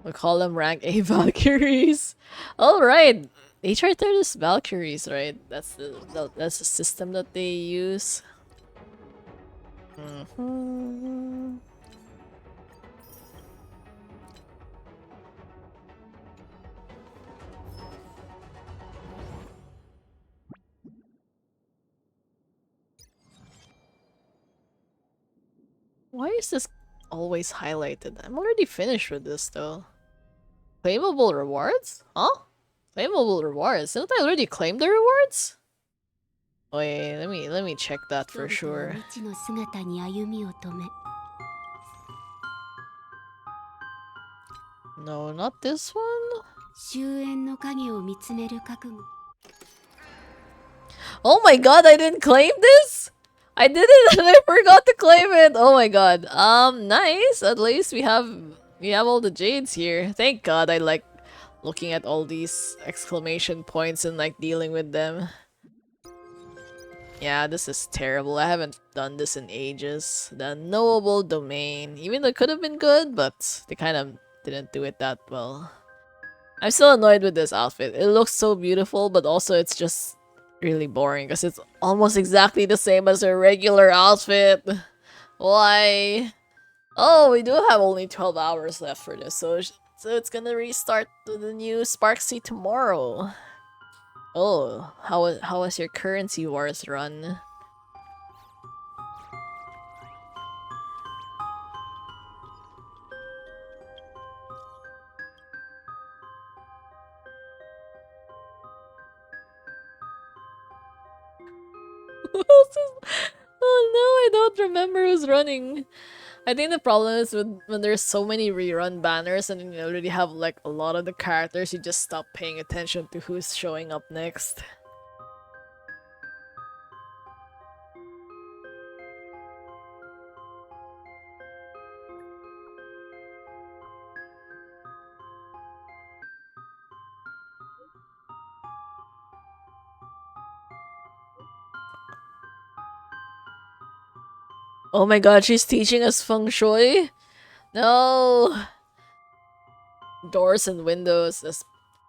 we call them rank A Valkyries. Alright. HR third is Valkyries, right? That's the system that they use. Why is this always highlighted? I'm already finished with this though. Claimable rewards? Huh? Claimable rewards? Didn't I already claim the rewards? Wait, let me check that for sure. 人々は未知の姿に歩みを止め No, not this one. 終焉の影を見つめる覚悟 Oh my god, I didn't claim this? I did it and I forgot to claim it. Oh my god. Nice. At least we have all the jades here. Thank god. I like looking at all these exclamation points and like dealing with them. Yeah, this is terrible. I haven't done this in ages. The knowable domain. Even though it could have been good, but they kind of didn't do it that well. I'm still annoyed with this outfit. It looks so beautiful, but also it's just really boring because it's almost exactly the same as a regular outfit. Why? Oh, we do have only 12 hours left for this, so it's gonna restart the new Sparksy tomorrow. Oh, how was your currency wars run? Oh no, I don't remember who's running. I think the problem is when there's so many rerun banners and you already have like a lot of the characters, you just stop paying attention to who's showing up next. Oh my god, she's teaching us feng shui? No! Doors and windows as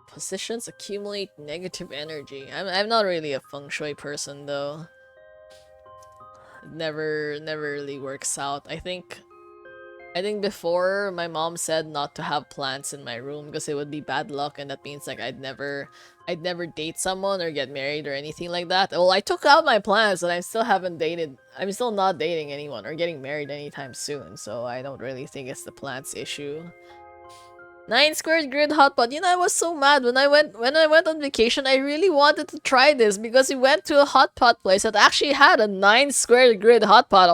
positions accumulate negative energy. I'm not really a feng shui person though. It never really works out. I think before my mom said not to have plants in my room because it would be bad luck, and that means like I'd never date someone or get married or anything like that. Well, I took out my plans and I still haven't dated. I'm still not dating anyone or getting married anytime soon, so I don't really think it's the plants issue. 9 squared grid hotpot. You know, I was so mad when I went on vacation. I really wanted to try this because we went to a hotpot place that actually had a 9 squared grid hotpot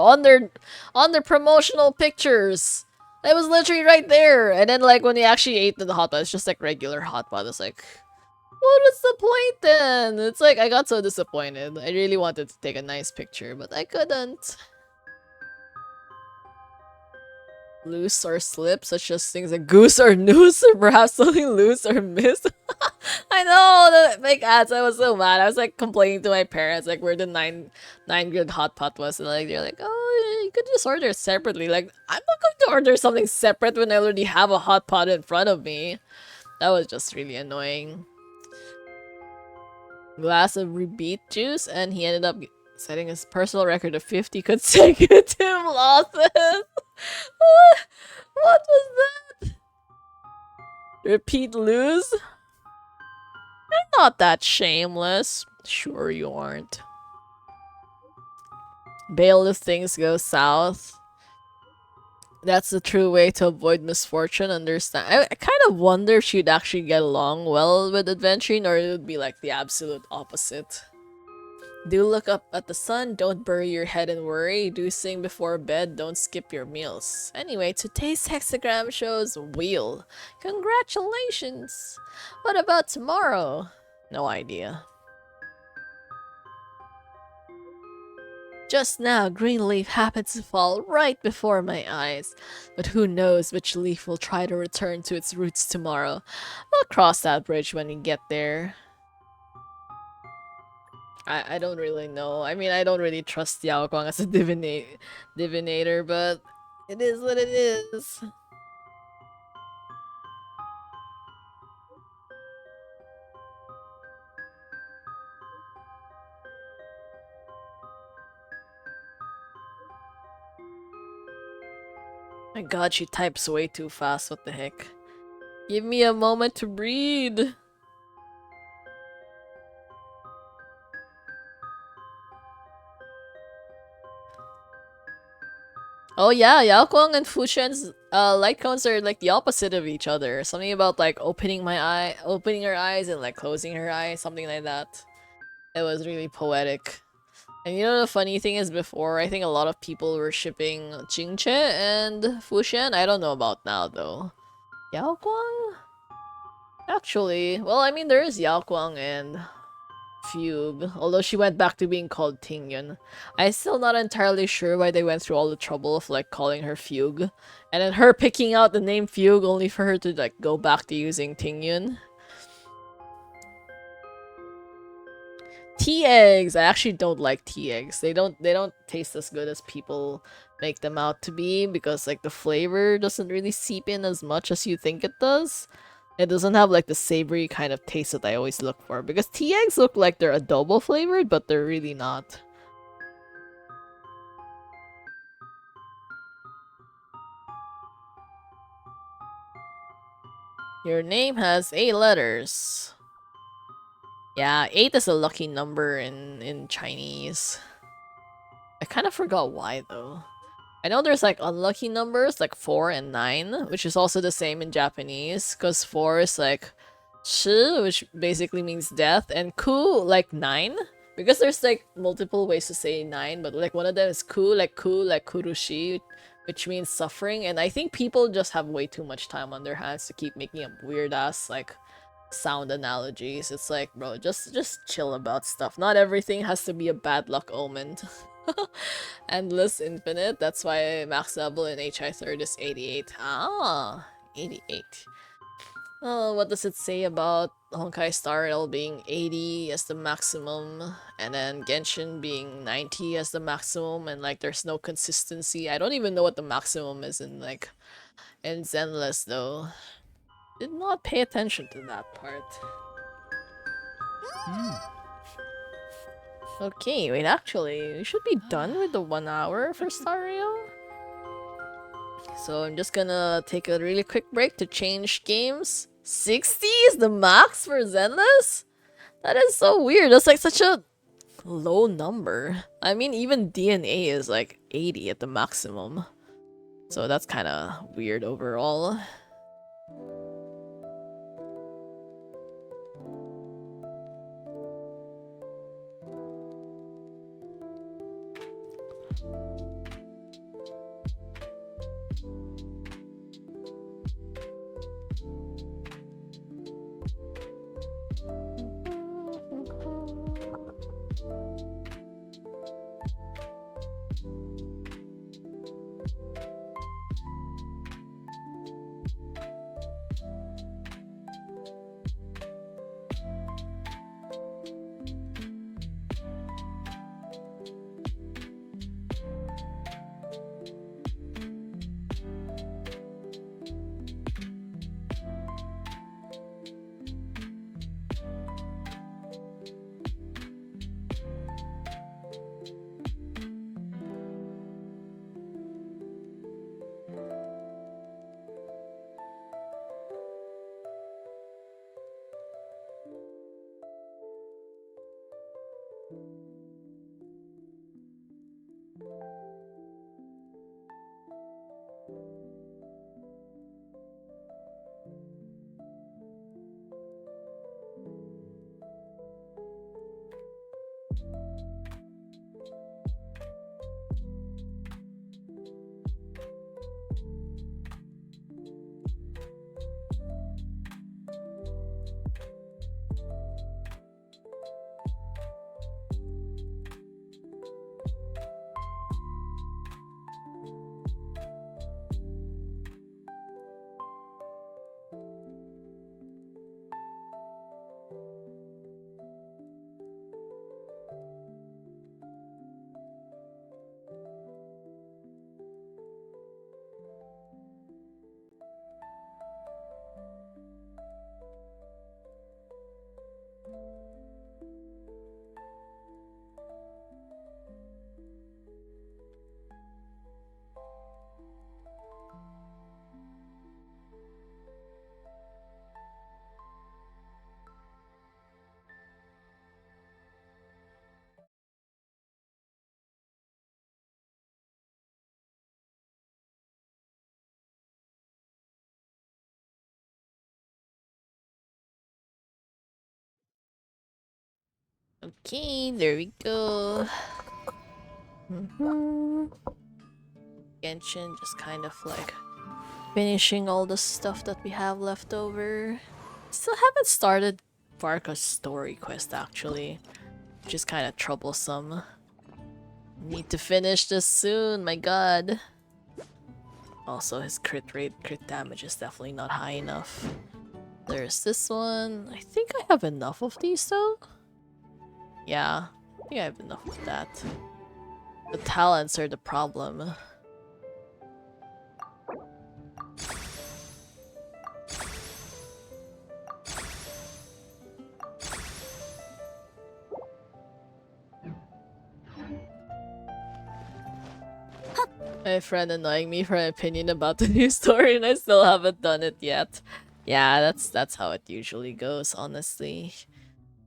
on their promotional pictures. It was literally right there. And then like when we actually ate the hotpot, it's just like regular hotpot. It's like, what was the point then? It's like I got so disappointed. I really wanted to take a nice picture, but I couldn't. Loose or slip, such as things like goose or noose, or perhaps something loose or miss. I know, the fake ads, I was so mad. I was like complaining to my parents like where the 9 grid hot pot was, and like they're like, oh, you could just order it separately. Like, I'm not going to order something separate when I already have a hot pot in front of me. That was just really annoying. Glass of rebeat juice, and he ended up setting his personal record of 50 consecutive losses. What was that? Repeat lose? I'm not that shameless. Sure you aren't. Bail if things go south. That's the true way to avoid misfortune, understand. I kind of wonder if she'd actually get along well with adventuring, or it would be like the absolute opposite. Do look up at the sun, don't bury your head in worry, do sing before bed, don't skip your meals. Anyway, today's hexagram shows wheel. Congratulations! What about tomorrow? No idea. Just now, green leaf happened to fall right before my eyes. But who knows which leaf will try to return to its roots tomorrow. We'll cross that bridge when we get there. I don't really know. I mean, I don't really trust Yao Guang as a divinator, but it is what it is. My god, she types way too fast. What the heck? Give me a moment to read. Oh yeah, Yao Guang and Fu Shen's light cones are like the opposite of each other. Something about like opening her eyes and like closing her eyes, something like that. It was really poetic. And you know the funny thing is before, I think a lot of people were shipping Jingche and Fushen. I don't know about now though. Yao Guang? Actually, well, I mean there is Yao Guang and Fugue, although she went back to being called Tingyun. I'm still not entirely sure why they went through all the trouble of like calling her Fugue. And then her picking out the name Fugue only for her to like go back to using Tingyun. Tea eggs. I actually don't like tea eggs. They don't taste as good as people make them out to be because like the flavor doesn't really seep in as much as you think it does. It doesn't have like the savory kind of taste that I always look for because tea eggs look like they're adobo flavored, but they're really not. Your name has 8 letters. Yeah, 8 is a lucky number in Chinese. I kind of forgot why though. I know there's like unlucky numbers like 4 and 9, which is also the same in Japanese, because 4 is like shi, which basically means death, and ku like 9. Because there's like multiple ways to say 9, but like one of them is ku, like kurushi, which means suffering, and I think people just have way too much time on their hands to keep making up weird ass like sound analogies. It's like, bro, just chill about stuff. Not everything has to be a bad luck omen. Endless infinite. That's why max level in HI third is 88. Ah, 88. Oh, what does it say about Honkai Star Rail being 80 as the maximum, and then Genshin being 90 as the maximum, and like there's no consistency. I don't even know what the maximum is in like in Zenless though. Did not pay attention to that part. Okay, wait, actually, we should be done with the 1 hour for Star Rail. So I'm just gonna take a really quick break to change games. 60 is the max for Zenless? That is so weird. That's like such a low number. I mean, even DNA is like 80 at the maximum. So that's kind of weird overall. Okay, there we go. Genshin, just kind of like finishing all the stuff that we have left over. Still haven't started Varka's story quest actually, which is kind of troublesome. Need to finish this soon, my god. Also, his crit damage is definitely not high enough. There's this one. I think I have enough of these though. Yeah, I think I have enough of that. The talents are the problem. My friend annoying me for an opinion about the new story and I still haven't done it yet. Yeah, that's how it usually goes, honestly.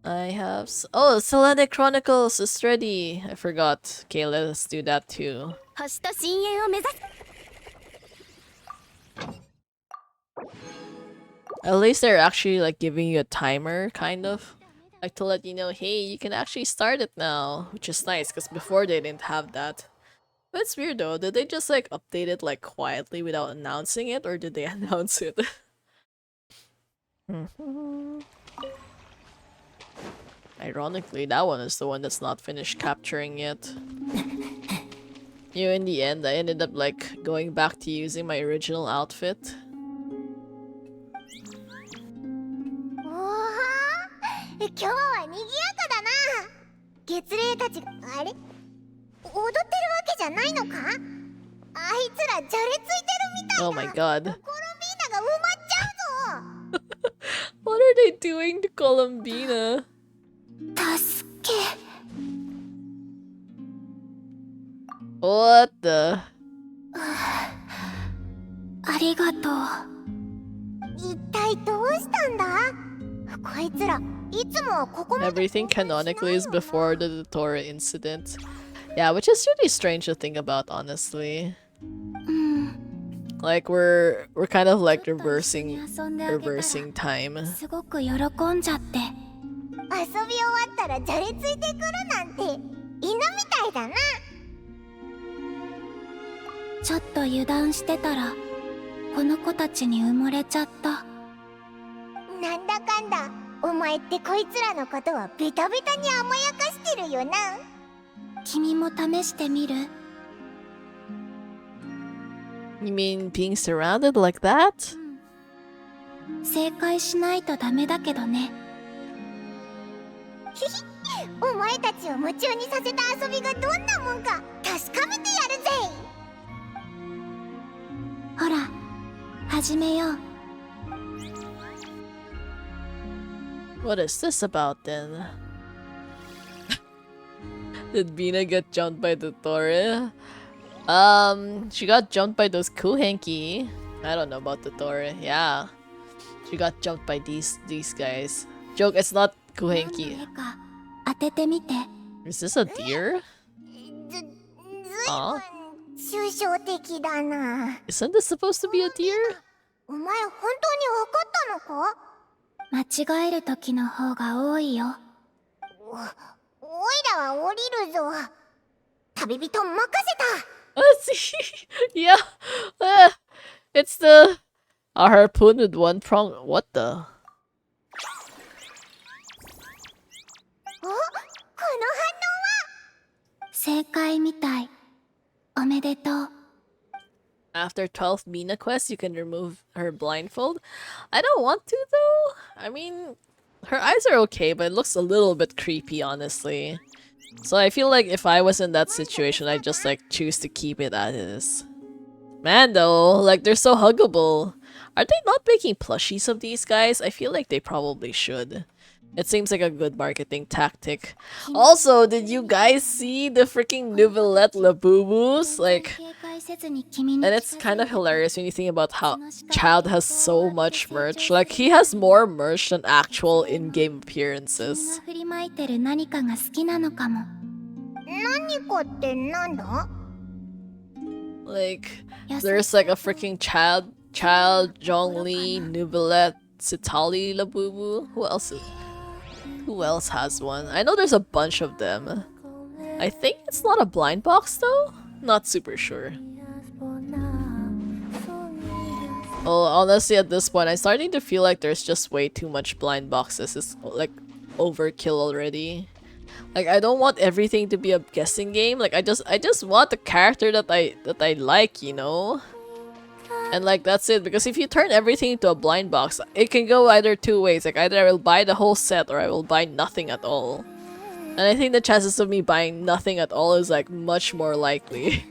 I have oh, Selenic Chronicles is ready. I forgot. Okay, let us do that too. At least they're actually like giving you a timer, kind of. Like to let you know, hey, you can actually start it now, which is nice because before they didn't have that. But it's weird though. Did they just like update it like quietly without announcing it, or did they announce it? Ironically, that one is the one that's not finished capturing yet. In the end, I ended up like going back to using my original outfit. 今日は賑やかだな。月齢たちがあれ踊ってるわけじゃないのか。あいつらじゃれついてるみたいだ。 Oh my god. コロンビーナが埋まっちゃうぞ。 What are they doing to Columbina? 助け。 What the? ありがとう。一体どうしたんだ。こいつら。 Everything canonically is before the Dotora incident. Yeah, which is really strange to think about, honestly. Like we're kind of like reversing time. 遊び終わったらじゃれついてくるなんて犬みたいだな。ちょっと油断してたらこの子たちに埋もれちゃった。なんだかんだ。 お前ってこいつらのことはベタベタに甘やかしてるよな。君も試してみる？ You mean being surrounded like that? 正解しないとダメだけどね。ひひ、お前たちを夢中にさせた遊びがどんなもんか確かめてやるぜ。ほら、始めよう。 What is this about then? Did Bina get jumped by the Dotora? She got jumped by those Kuhenki. I don't know about the Dotora. Yeah, she got jumped by these guys. Joke, it's not Kuhenki. Is this a deer? Huh? Isn't this supposed to be a deer? お前本当に分かったのか？ 間違える時の方が多いよ。おいらは降りるぞ。旅人任せた。Yeah. It's the a harpoon with one prong. What the? お、この反応は正解みたい。おめでとう。 After 12th Mina quest, you can remove her blindfold. I don't want to though. I mean, her eyes are okay, but it looks a little bit creepy, honestly. So I feel like if I was in that situation, I'd just like choose to keep it as is. Man though, like they're so huggable. Are they not making plushies of these guys? I feel like they probably should. It seems like a good marketing tactic. Also, did you guys see the freaking Nouvellette Labubus? Like, and it's kind of hilarious when you think about how Child has so much merch. Like, he has more merch than actual in-game appearances. Like, there's like a freaking Child, Zhongli, Nouvellette, Citali Labubu. Who else has one? I know there's a bunch of them. I think it's not a blind box though? Not super sure. Well, honestly, at this point, I'm starting to feel like there's just way too much blind boxes. It's like overkill already. Like, I don't want everything to be a guessing game. Like, I just want the character that I like, you know? And like, that's it. Because if you turn everything into a blind box, it can go either two ways. Like, either I will buy the whole set or I will buy nothing at all. And I think the chances of me buying nothing at all is like much more likely.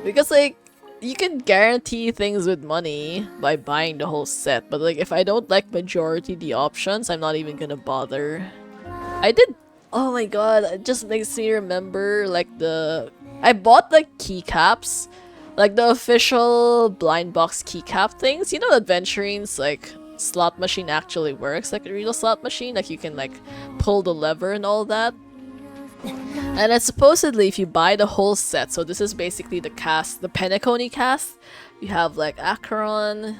Because like, you can guarantee things with money by buying the whole set, but like if I don't like majority of the options, I'm not even gonna bother. I did. Oh my god, it just makes me remember like I bought like keycaps, like the official blind box keycap things. You know, Adventuring's like slot machine actually works like a real slot machine, like you can like pull the lever and all that. And it's supposedly if you buy the whole set, so this is basically the cast, the Penacony cast. You have like Acheron,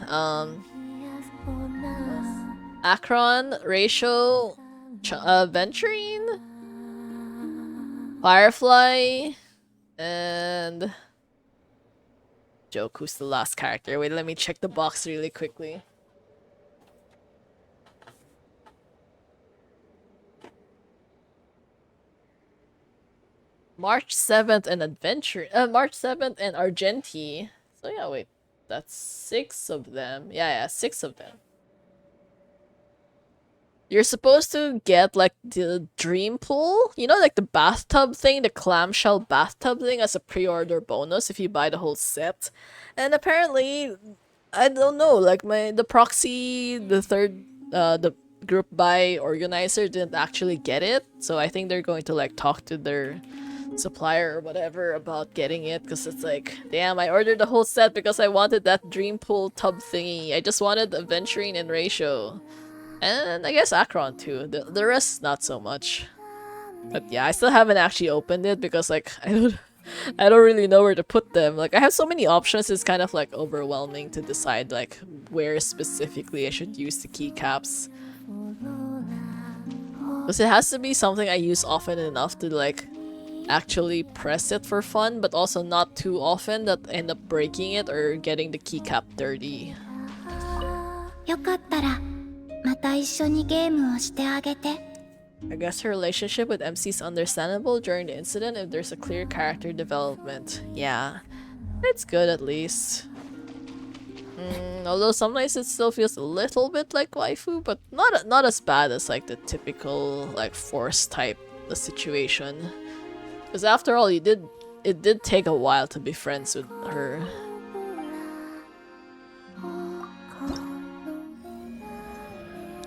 Ratio, Venturine, Firefly, and Joke, who's the last character. Wait, let me check the box really quickly. March 7th and March 7th and Argenti. So yeah, wait. That's 6 of them. Yeah, 6 of them. You're supposed to get like the dream pool, you know, like the bathtub thing, the clamshell bathtub thing as a pre-order bonus if you buy the whole set. And apparently, I don't know, like the proxy, the group buy organizer didn't actually get it. So I think they're going to like talk to their supplier or whatever about getting it, because it's like, damn, I ordered the whole set because I wanted that dream pool tub thingy. I just wanted Venturine and Ratio. And I guess Acheron too. The rest, not so much. But yeah, I still haven't actually opened it because like I don't really know where to put them. Like I have so many options, it's kind of like overwhelming to decide like where specifically I should use the keycaps. Because it has to be something I use often enough to like actually press it for fun, but also not too often that I end up breaking it or getting the keycap dirty. よかったらまた一緒にゲームをしてあげて。 I guess her relationship with MC is understandable during the incident if there's a clear character development. Yeah, it's good at least. Although sometimes it still feels a little bit like waifu, but not as bad as like the typical like force type situation. Because after all, it did take a while to be friends with her.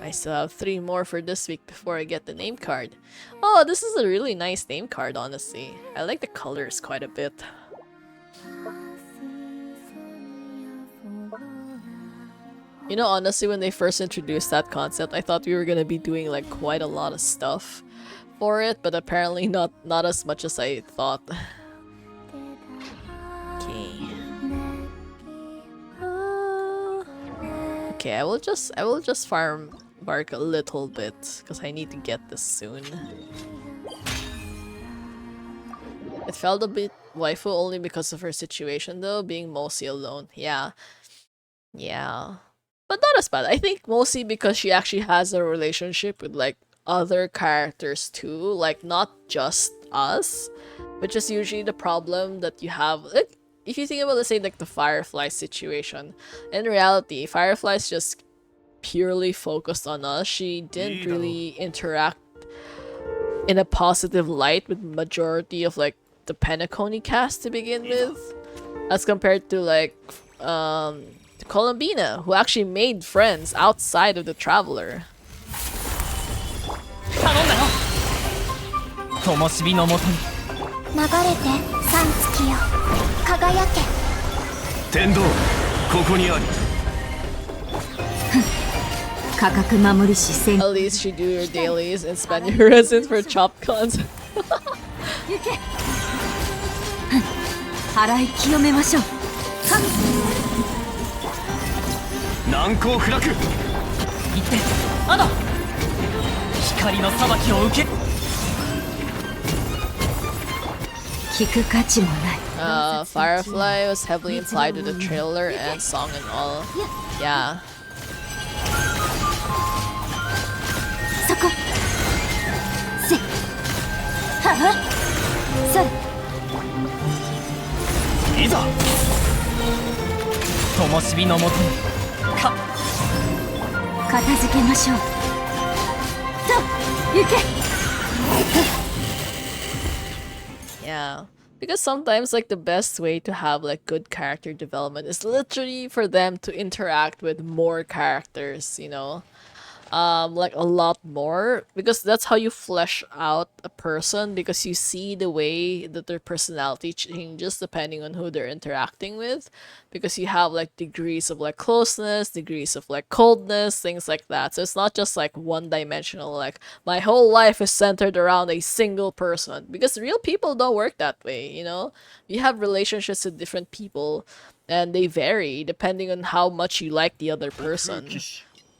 I still have 3 more for this week before I get the name card. Oh, this is a really nice name card, honestly. I like the colors quite a bit. You know, honestly, when they first introduced that concept, I thought we were gonna be doing like quite a lot of stuff for it, but apparently not as much as I thought. Okay, I will just farm bark a little bit because I need to get this soon. It felt a bit waifu only because of her situation though, being mostly alone. Yeah. But not as bad. I think mostly because she actually has a relationship with like other characters too, like not just us, which is usually the problem that you have. Like, if you think about, let's say, like the Firefly situation, in reality, Firefly's just purely focused on us. She didn't really interact in a positive light with majority of like the Penacony cast to begin with, as compared to like Columbina, who actually made friends outside of the Traveler. 灯火のもとに流れて三月よ輝け天道ここにあり価格守りし戦 At least you do your dailies and spend your resin for chopped cons. 行け払い清めましょう難攻不落行ってアナ光の裁きを受け聞く価値もない。 Firefly was heavily implied with the trailer and song and all. Yeah. そこせははそれいざ灯火のもとにか片付けましょう。と行け。 Yeah. Because sometimes like the best way to have like good character development is literally for them to interact with more characters, you know? Like a lot more, because that's how you flesh out a person, because you see the way that their personality changes depending on who they're interacting with, because you have like degrees of like closeness, degrees of like coldness, things like that. So it's not just like one dimensional, like my whole life is centered around a single person, because real people don't work that way, you know? You have relationships with different people and they vary depending on how much you like the other person.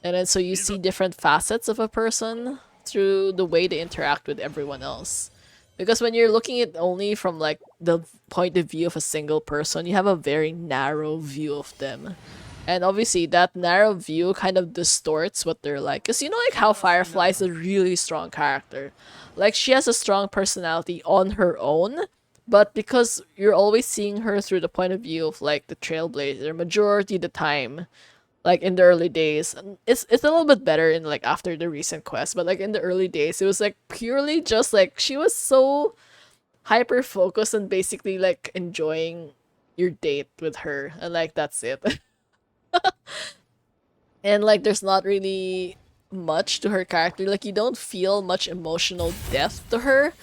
And then so you see different facets of a person through the way they interact with everyone else. Because when you're looking at only from like the point of view of a single person, you have a very narrow view of them. And obviously that narrow view kind of distorts what they're like. Because you know like how Firefly is a really strong character. Like she has a strong personality on her own. But because you're always seeing her through the point of view of like the Trailblazer, majority of the time, like in the early days, it's a little bit better in like after the recent quest, but like in the early days it was like purely just like she was so hyper focused on basically like enjoying your date with her, and like that's it. And like there's not really much to her character, like you don't feel much emotional depth to her,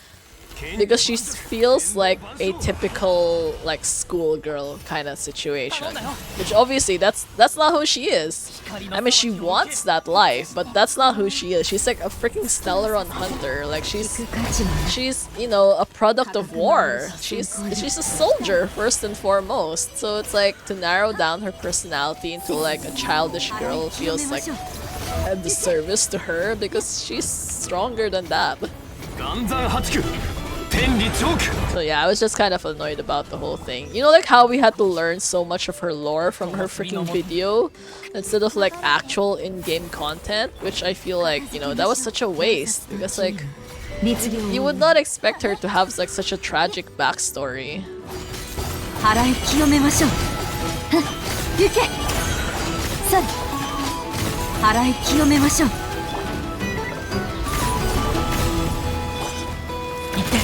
because she feels like a typical like schoolgirl kind of situation, which obviously that's not who she is. I mean, she wants that life, but that's not who she is. She's like a freaking Stellaron hunter. Like she's you know, a product of war. She's a soldier first and foremost. So it's like to narrow down her personality into like a childish girl feels like a disservice to her, because she's stronger than that. So yeah, I was just kind of annoyed about the whole thing. You know, like how we had to learn so much of her lore from her freaking video instead of like actual in-game content, which I feel like, you know, that was such a waste, because like you would not expect her to have like such a tragic backstory. 払い清めましょう。行け。それ払い清めましょう。行って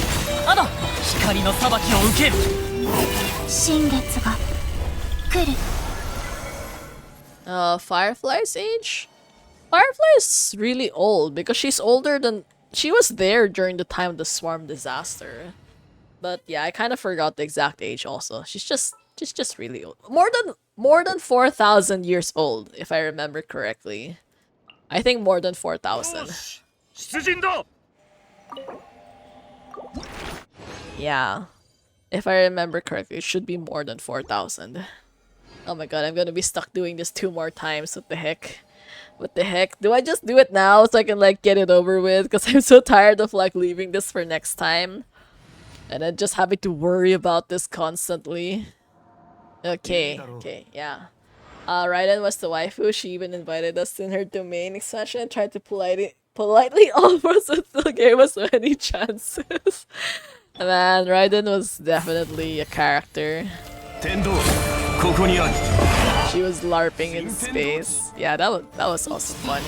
アド光の裁きを受ける。新月が来る。Firefly's age? Firefly is really old because she's older than she was there during the time of the swarm disaster. But yeah, I kind of forgot the exact age also. She's just really old. More than 4,000 years old, if I remember correctly. I think more than 4,000. Yeah. If I remember correctly, it should be more than 4,000. Oh my god, I'm gonna be stuck doing this 2 more times. What the heck? What the heck? Do I just do it now so I can like get it over with? Because I'm so tired of like leaving this for next time. And then just having to worry about this constantly. Okay, yeah. Raiden was the waifu. She even invited us in her domain expansion and tried to politely offer us to still gave us so many chances. Man, Raiden was definitely a character. She was LARPing in space. Yeah, that was also funny.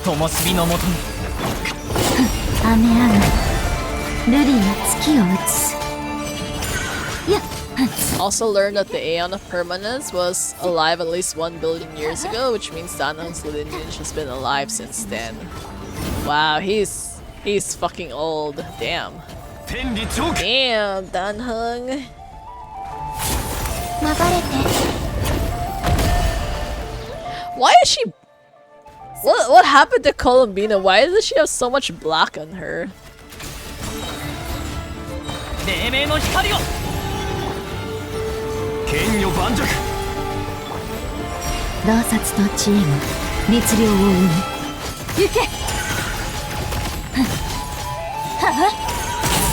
灯火のもとに雨上がりルリが月を映す。やっ Also learned that the Aeon of Permanence was alive at least 1 billion years ago, which means Danhung's lineage has been alive since then. Wow, he's fucking old. Damn. Damn, Danhung. Why is she... What happened to Columbina? Why does she have so much black on her? 黎明の光を剣よ盤石洞察と知恵が律令を生む。行け。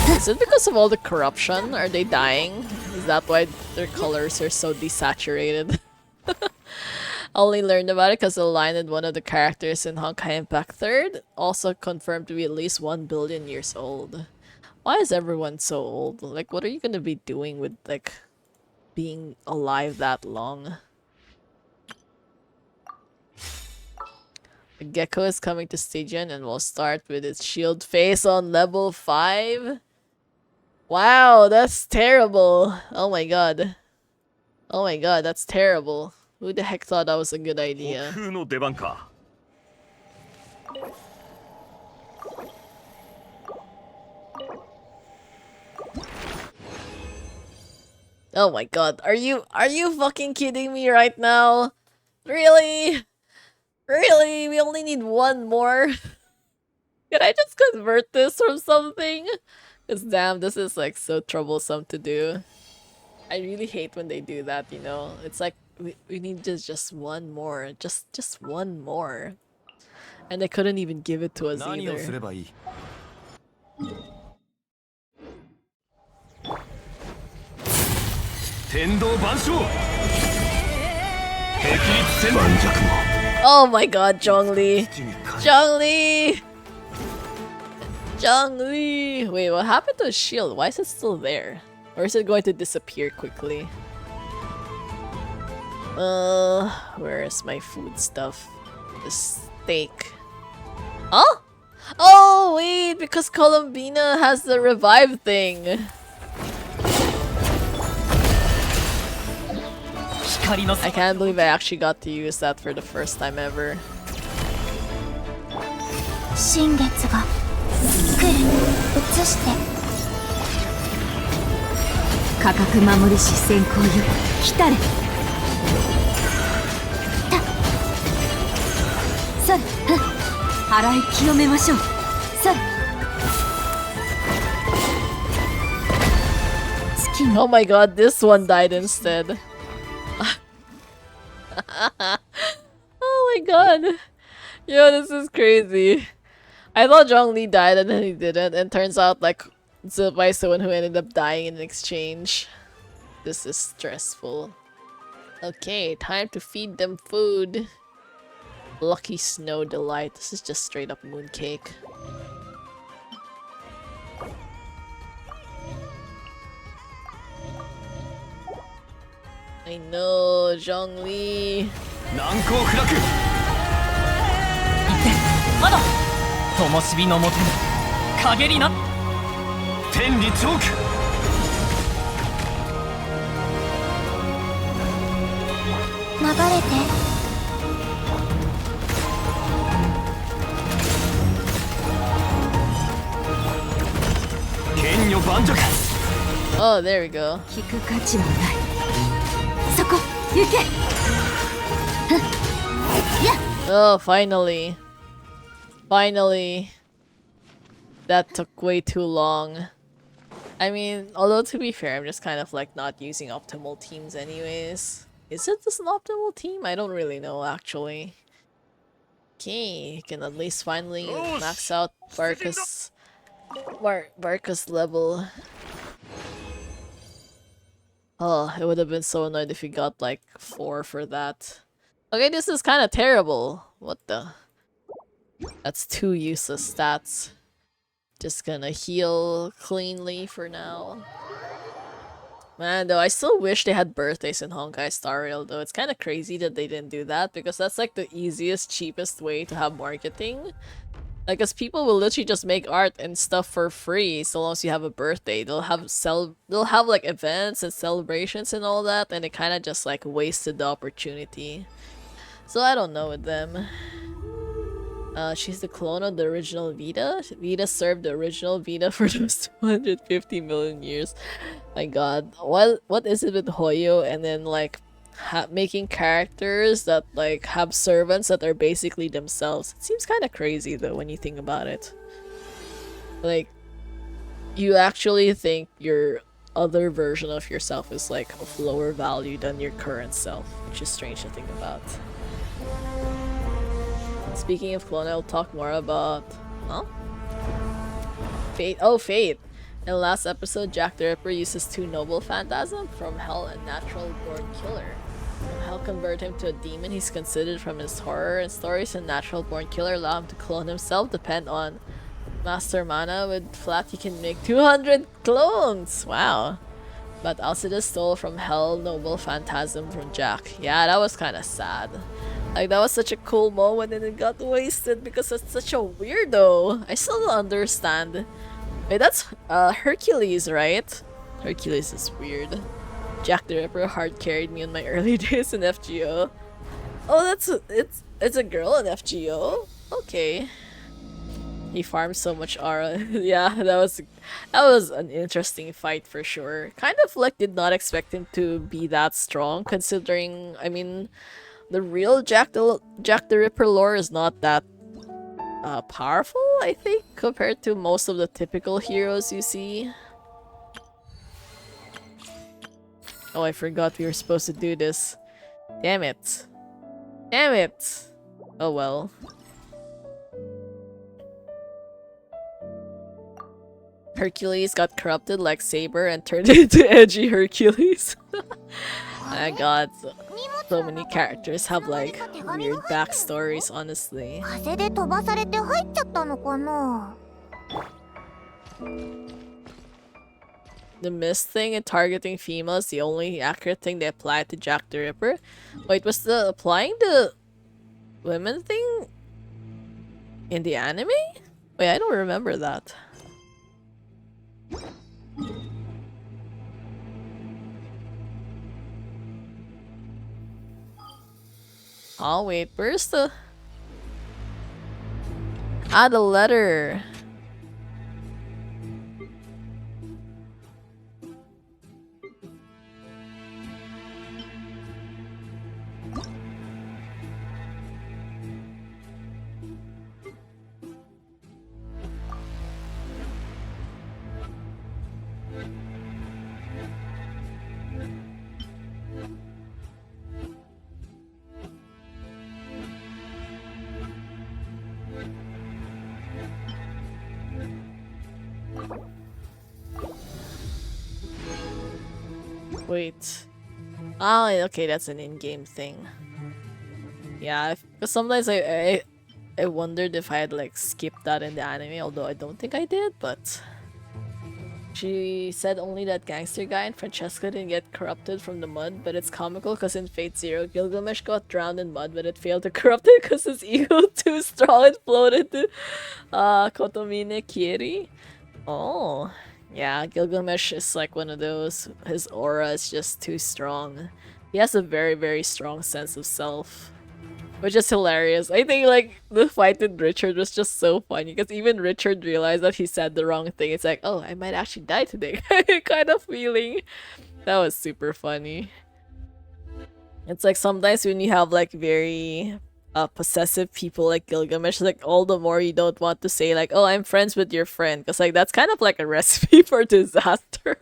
Is it because of all the corruption? Are they dying? Is that why their colors are so desaturated? Only learned about it because the line in one of the characters in Honkai Impact 3rd also confirmed to be at least 1 billion years old. Why is everyone so old? Like, what are you gonna be doing with, like, being alive that long? The gecko is coming to Stygian and will start with its shield phase on level 5? Wow, that's terrible. Oh my god. Oh my god, that's terrible. Who the heck thought that was a good idea? Oh my god, are you fucking kidding me right now? Really? Really? We only need one more? Can I just convert this from something? Cause damn, this is like so troublesome to do. I really hate when they do that, you know? It's like, we need just one more. Just one more. And they couldn't even give it to us either. Oh my god, Zhongli! Zhongli! Zhongli! Wait, what happened to his shield? Why is it still there? Or is it going to disappear quickly? Where is my food stuff? The steak. Huh? Oh, wait! Because Columbina has the revive thing! I can't believe I actually got to use that for the first time ever. 新月が来る移して価格守りし先行よ来たれされ払い清めましょうされ Oh my god, this one died instead. Oh my god. Yo, this is crazy. I thought Zhongli died and then he didn't, and turns out like Zilpai's the one who ended up dying in exchange. This is stressful. Okay, time to feed them food. Lucky Snow Delight. This is just straight up mooncake. I know, Zhongli. まだ灯火のもとに陰りな天理チョーク流れて 剣女盤石 Oh, there we go. 聞く価値もないそこ行け Oh, finally. Finally. That took way too long. I mean, although to be fair, I'm just kind of like not using optimal teams anyways. Is it just an optimal team? I don't really know actually. Okay, you can at least finally max out Barca's level. Oh, it would have been so annoyed if you got like 4 for that. Okay, this is kind of terrible. What the? That's 2 useless stats. Just gonna heal cleanly for now. Man, though, I still wish they had birthdays in Honkai Star Rail, though. It's kind of crazy that they didn't do that, because that's like the easiest, cheapest way to have marketing. Like, cause people will literally just make art and stuff for free so long as you have a birthday. They'll have like events and celebrations and all that, and it kind of just like wasted the opportunity. So I don't know with them. She's the clone of the original Vita. Vita served the original Vita for those 250 million years. My god. What is it with Hoyo and then like making characters that like have servants that are basically themselves? It seems kind of crazy though when you think about it. Like, you actually think your other version of yourself is like of lower value than your current self, which is strange to think about. Speaking of clone, I'll talk more about... Huh? Fate. Oh, Fate. In the last episode, Jack the Ripper uses two noble phantasms from Hell and Natural Born Killer. When Hell convert him to a demon, he's considered from his horror and stories, and Natural Born Killer allow him to clone himself. Depend on Master Mana. With flat, he can make 200 clones. Wow. But Alcides stole from Hell Noble Phantasm from Jack. Yeah, that was kind of sad. Like, that was such a cool moment and it got wasted because it's such a weirdo. I still don't understand. Wait, that's Hercules, right? Hercules is weird. Jack the Ripper hard carried me in my early days in FGO. Oh, it's a girl in FGO? Okay. He farmed so much aura. Yeah, that was an interesting fight for sure. Kind of like did not expect him to be that strong, considering, I mean, the real Jack the Ripper lore is not that powerful, I think, compared to most of the typical heroes you see. Oh, I forgot we were supposed to do this. Damn it. Damn it! Oh well. Hercules got corrupted like Saber and turned into edgy Hercules. My god, so many characters have like weird backstories, honestly. 風で飛ばされて入っちゃったのかな The mist thing and targeting females is the only accurate thing they applied to Jack the Ripper. Wait, was the applying the women thing in the anime? Wait, I don't remember that. Oh wait, where's the... Ah, the letter! Wait. Ah, okay, that's an in-game thing. Yeah, because sometimes I wondered if I had like skipped that in the anime, although I don't think I did, but... She said only that gangster guy and Francesca didn't get corrupted from the mud, but it's comical because in Fate Zero, Gilgamesh got drowned in mud, but it failed to corrupt it because his ego too strong and floated to Kotomine Kieri. Oh. Yeah, Gilgamesh is like one of those. His aura is just too strong. He has a very, very strong sense of self. Which is hilarious. I think like the fight with Richard was just so funny because even Richard realized that he said the wrong thing. It's like, oh, I might actually die today kind of feeling. That was super funny. It's like sometimes when you have like very possessive people like Gilgamesh, like all the more you don't want to say like, oh, I'm friends with your friend, because like that's kind of like a recipe for disaster.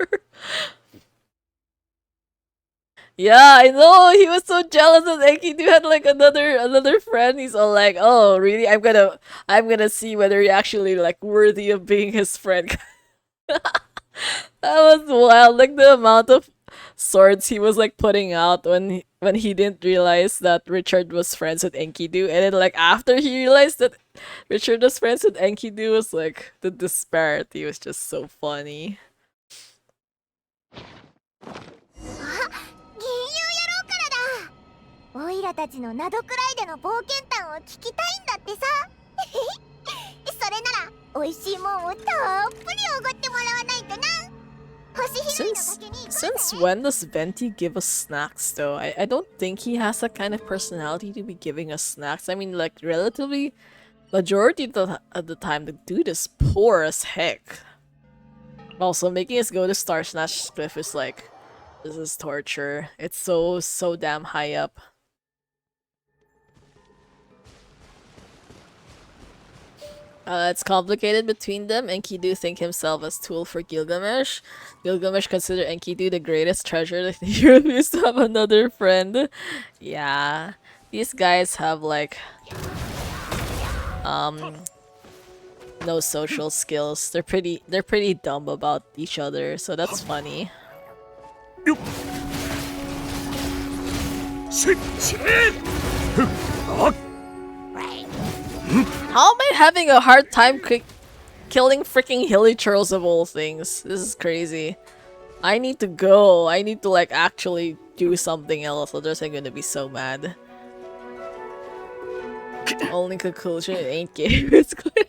Yeah, I know, he was so jealous that Enkidu had like another friend. He's all like, oh really, I'm gonna see whether you're actually like worthy of being his friend. That was wild, like the amount of swords he was like putting out when he didn't realize that Richard was friends with Enkidu, and then like after he realized that Richard was friends with Enkidu, was like the disparity was just so funny. オイラたちの謎くらいでの冒険談を聞きたいんだってさそれなら美味しいもんをたっぷりおごってもらわないとな Since when does Venti give us snacks though? I don't think he has that kind of personality to be giving us snacks. I mean, like relatively majority of the time the dude is poor as heck. Also, making us go to Star Snatch Cliff is like, this is torture. It's so damn high up. It's complicated between them. Enkidu think himself as tool for Gilgamesh. Gilgamesh consider Enkidu the greatest treasure that he refused to have another friend. Yeah, these guys have like no social skills. They're pretty dumb about each other, so that's funny. How am I having a hard time killing freaking hilly churls of all things? This is crazy. I need to go. I need to like actually do something else, otherwise I'm gonna be so mad. Only conclusion, it ain't game. It's clear.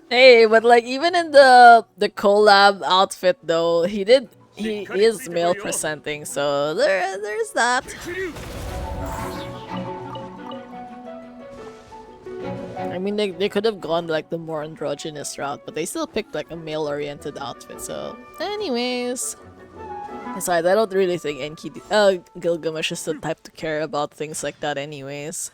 Hey, but like even in the collab outfit though, he is male presenting, so there's that. I mean, they could have gone like the more androgynous route, but they still picked like a male-oriented outfit. So, anyways, besides, I don't really think Gilgamesh is the type to care about things like that, anyways.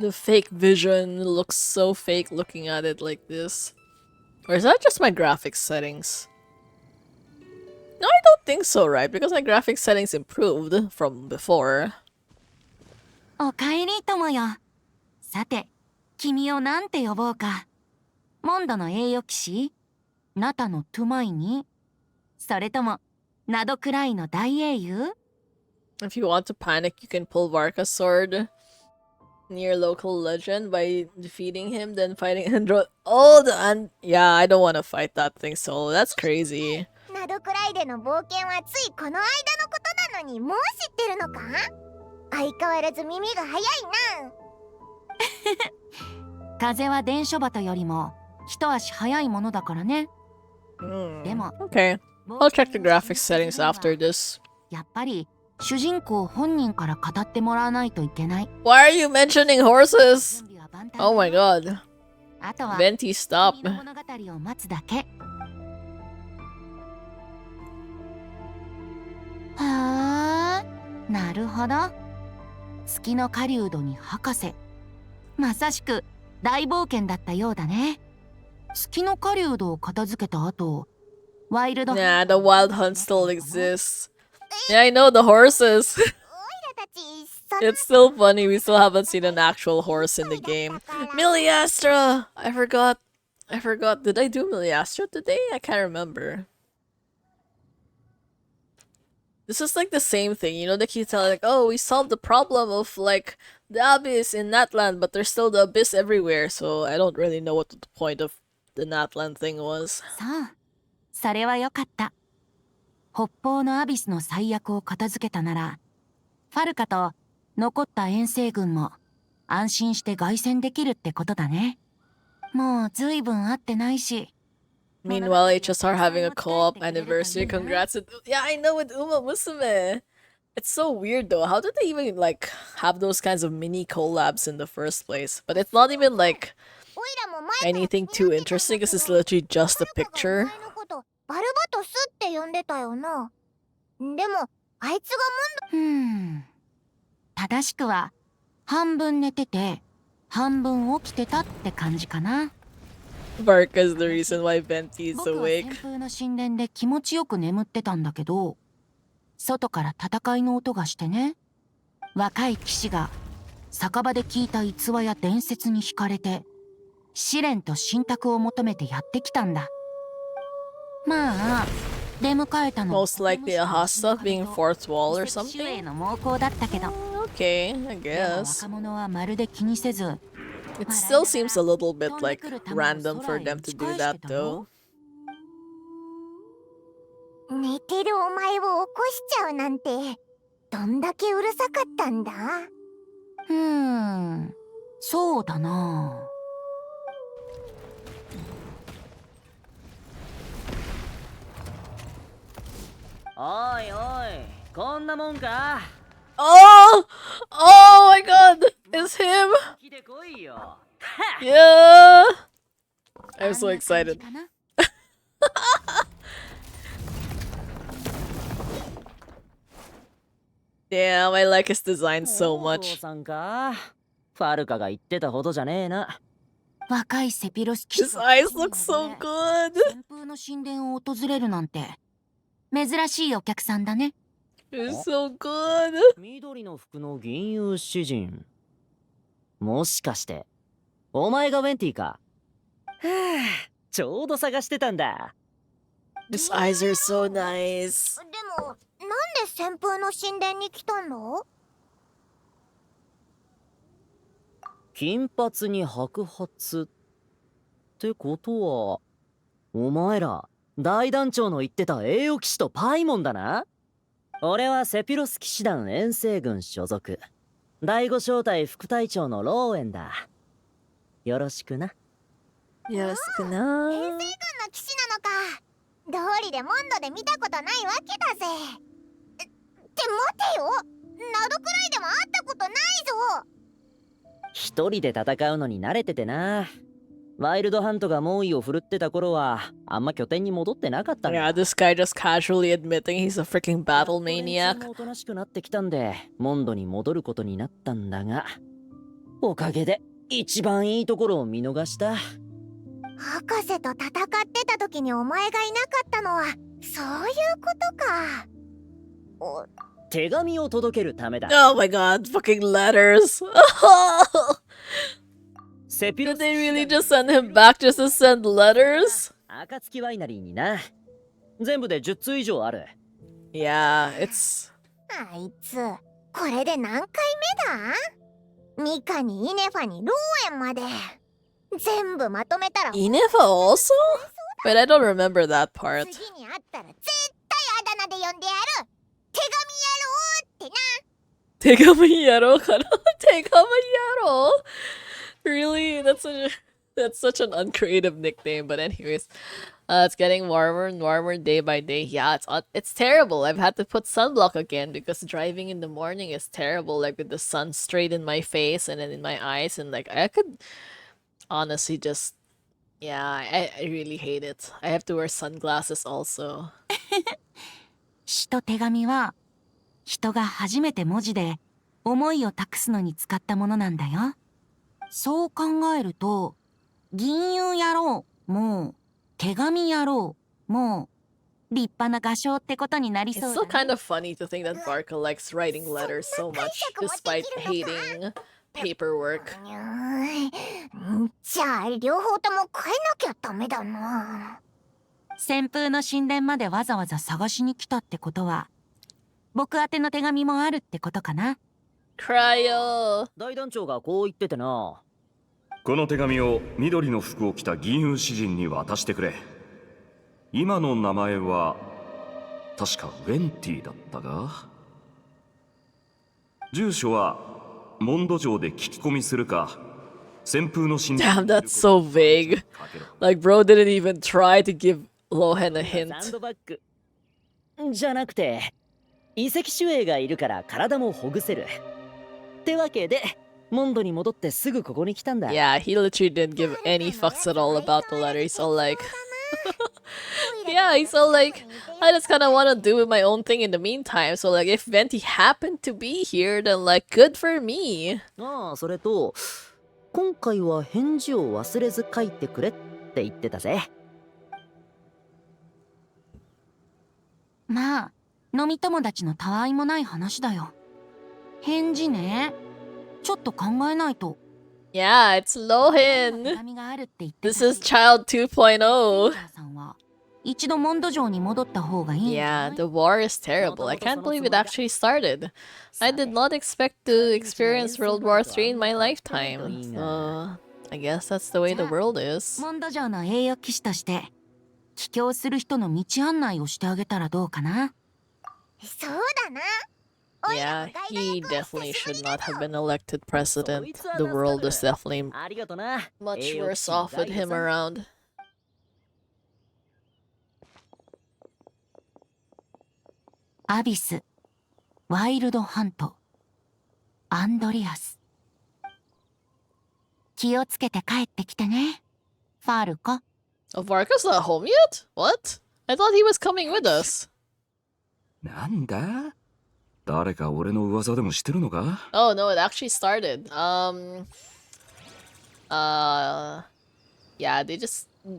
The fake vision looks so fake looking at it like this. Or is that just my graphics settings? No, I don't think so, right? Because my graphics settings improved from before. おかえり友よ。さて、君をなんて呼ぼうか。モンドの栄誉騎士？ナタのトゥマイに？それとも、ナドくらいの大英雄？ If you want to panic, you can pull Varka's sword near local legend by defeating him, then fighting Andro. Oh, yeah, I don't want to fight that thing solo. That's crazy. ナドくらいでの冒険はついこの間のことなのにもう知ってるのか？相変わらず耳が早いな。風は伝書鳩よりも一足早いものだからね。でも、Okay, I'll check the graphics settings after this. やっぱり主人公本人から語ってもらわないといけない。Why are you mentioning horses? Oh my god. あとは Venti, stop. 君の物語を待つだけ。はあ、なるほど。月の狩人に博士。まさしく大冒険だったようだね。月の狩人を片付けた後、ワイルド。Nah, the wild hunt still exists. Yeah, I know the horses. It's still funny, we still haven't seen an actual horse in the game. Miliastra! I forgot. Did I do Miliastra today? I can't remember. This is like the same thing, you know, they keep telling like, oh, we solved the problem of like the abyss in Natland, but there's still the abyss everywhere, so I don't really know what the point of the Natland thing was. そう、それはよかった。北方のアビスの最悪を片付けたなら、ファルカと残った遠征軍も安心して凱旋できるってことだね。もうずいぶん会ってないし。Meanwhile, HSR having a co-op anniversary. Congrats! Yeah, I know, with Uma Musume. It's so weird though. How did they even like have those kinds of mini collabs in the first place? But it's not even like anything too interesting because it's literally just a picture. バルバトスって呼んでたよな。でもあいつが正しくは半分寝てて半分起きてたって感じかな。Barca is the reason why Venti is 僕は awake. 旋風の神殿で気持ちよく眠ってたんだけど、外から戦いの音がしてね、若い騎士が酒場で聞いた逸話や伝説に惹かれて試練と信託を求めてやってきたんだ。まあ出迎えたの Most likely a Hasta being fourth wall or 守衛 something. の猛攻だったけど、 Okay, I でも guess. 若者はまるで気にせず、 It still seems a little bit like random for them to do that though. 寝てるお前を起こしちゃうなんてどんだけうるさかったんだ。そうだな。おいおい、こんなもんか。Oh! Oh my god! It's him! 来てこいよ。 Yeah! I'm so excited. Damn, I like his design so お父 much. さんか。ファルカが言ってたほどじゃねえな。若いセピロス騎 His 士が eyes look so good. 旋風の神殿を訪れるなんて珍しいお客さんだね。 It's so good. 緑の服の銀融詩人。もしかして、お前がウェンティか。はあ、ちょうど探してたんだ。His eyes are so nice. でもなんで旋風の神殿に来たの？金髪に白髪ってことは、お前ら大団長の言ってた栄誉騎士とパイモンだな。俺はセピロス騎士団遠征軍所属、第五小隊副隊長のローエンだ。よろしくな。よろしくな。遠征軍の騎士なのか。道理でモンドで見たことないわけだぜ。って待てよ、などくらいでも会ったことないぞ。一人で戦うのに慣れててな。ワイルドハントが猛威を振るってた頃はあんま拠点に戻ってなかったんだ。 Yeah, this guy just casually admitting he's a freaking battle 連 maniac. 中もおとなしくなってきたんでモンドに戻ることになったんだが、おかげで一番いいところを見逃した。博士と戦ってた時にお前がいなかったのはそういうことか。お手紙を届けるためだ。 Oh my god, fucking letters. セピロ Did ス they really just send him back just to send letters? 暁ワイナリーにな。全部で10通以上ある。 Yeah, it's... あいつこれで何回目だ？ミカにイネファにローエンまで全部まとめたら Inefa also? Wait, I don't remember that part. 次に会ったら絶対あだ名で呼んでやる。手紙やろうってな。 Tegami Yaro ka na? Tegami Yaro? Really? That's such an uncreative nickname. But anyways, it's getting warmer and warmer day by day. Yeah, it's terrible. I've had to put sunblock again because driving in the morning is terrible. Like with the sun straight in my face and then in my eyes, and like I could honestly just, yeah, I really hate it. I have to wear sunglasses also. 詩と手紙は人が初めて文字で思いを託すのに使ったものなんだよ。そう考えると銀融野郎も手紙野郎も立派な画商ってことになり It's そう still だね。 kind of funny to think that Barca likes writing letters so much despite hating paperwork. じゃあ両方とも変えなきゃダメだな。旋風の神殿までわざわざ探しに来たってことは僕宛ての手紙もあるってことかな。 Cryo. 大団長がこう言っててな。この手紙を緑の服を着た銀融詩人に渡してくれ。今の名前は確かウェンティだったが、住所はモンド城で聞き込みするか、旋風の神 Damn, that's so vague. Like, bro didn't even try to give Lohen a サ hint. ンドバッグじゃなくて、遺跡守衛がいるから体もほぐせるってわけでモンドに戻ってすぐここに来たんだ。 Yeah, he literally didn't give any fucks at all about the letter. He's all like, yeah, he's all like, I just kind of want to do my own thing in the meantime. So, like, if Venti happened to be here, then, like, good for me. ああ、それと今回は返事を忘れず書いてくれって言ってたぜ。まあ飲み友達のたわいもない話だよ。返事ね、ちょっと考えないと。 Yeah, it's 手 Lohen. 紙があるって言ってた This is Child 2.0. さんは一度モンド城に戻った方がいいんじゃな Yeah, い？ the war is terrible. I can't believe it actually started. I did not expect to experience World War III in my lifetime. So, I guess that's the way the world is. モンド城の栄誉騎士として帰郷する人の道案内をしてあげたらどうかな。そうだな。 Yeah, he definitely should not have been elected president. The world is definitely ありがとな。 much worse off with him around. アビス、ワイルドハント、アンドリアス。気をつけて帰ってきてね、ファルコ。 Oh, Varka's not home yet? What? I thought he was coming with us. なんだ？誰か俺の噂でもしてるのか？ Oh no, it actually started. yeah,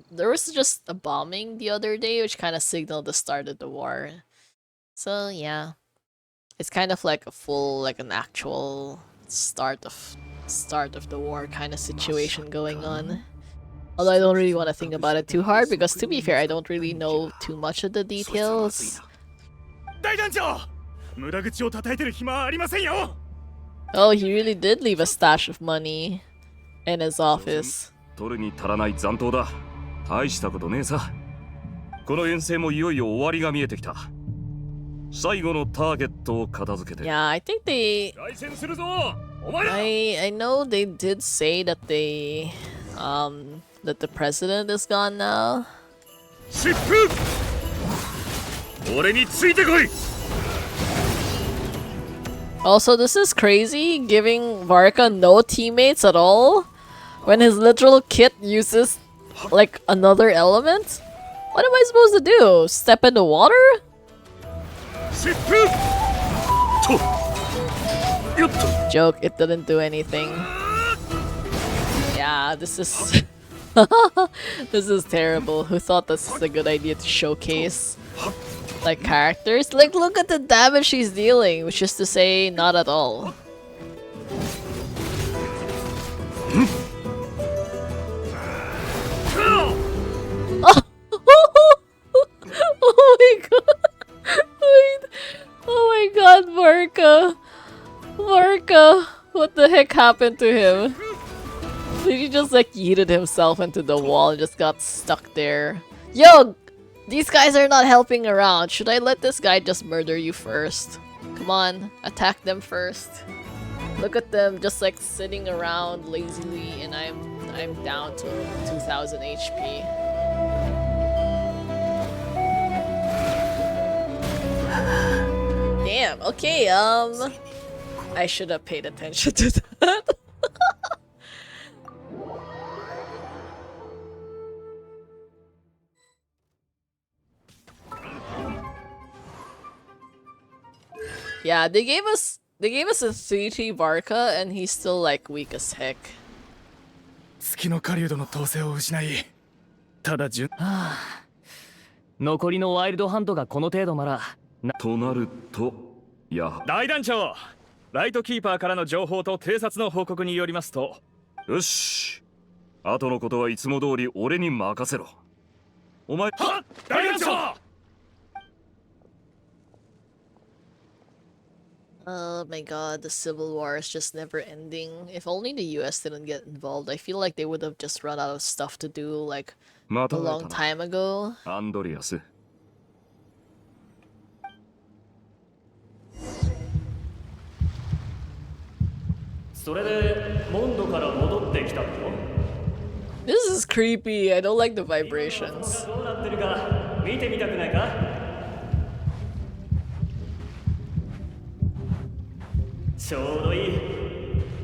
there was just a bombing the other day, which kind of signaled the start of the war. So yeah, it's kind of like a full, like an actual start of the war kind of situation going on. Although I don't really want to think about it too hard because, to be fair, I don't really know too much of the details. 大団長無駄口を叩いてる暇はありませんよ Oh, he really did leave a stash of money in his office. 取るに足らない残党だ。大したことねえさ。この遠征もいよいよ終わりが見えてきた。最後のターゲットを片付けて。Yeah, I think they. 凱旋するぞ。お前ら。I know they did say that that the president is gone now. 疾風。俺についてこい。 Also, this is crazy, giving Varka no teammates at all when his literal kit uses like another element. What am I supposed to do? Step in the water? 疾風。と。よっと。 Joke, it didn't do anything. Yeah, this is this is terrible. Who thought this is a good idea to showcase like characters? Like, look at the damage she's dealing, which is to say, not at all. Oh my god! Wait. Oh my god, Marka! Marka! What the heck happened to him? Did he just like yeeted himself into the wall and just got stuck there? Yo! These guys are not helping around. Should I let this guy just murder you first? Come on, attack them first. Look at them just like sitting around lazily and I'm down to 2000 HP. Damn, okay, I should have paid attention to that. Yeah, they gave us a 3T Varka and he's still like weak as heck. 月の狩人の統制を失いただ順残りのワイルドハントがこの程度ならとなると、大団長ライトキーパーからの情報と偵察の報告によりますとよし。後のことはいつも通り俺に任せろ。お前。はっ大団長 Oh my god, the Civil War is just never ending. If only the US didn't get involved, I feel like they would have just run out of stuff to do like a long time ago. アンドリアス。それでモンドから戻ってきたの This is creepy. I don't like the vibrations. どうなってるか見てみたくないかちょうどいい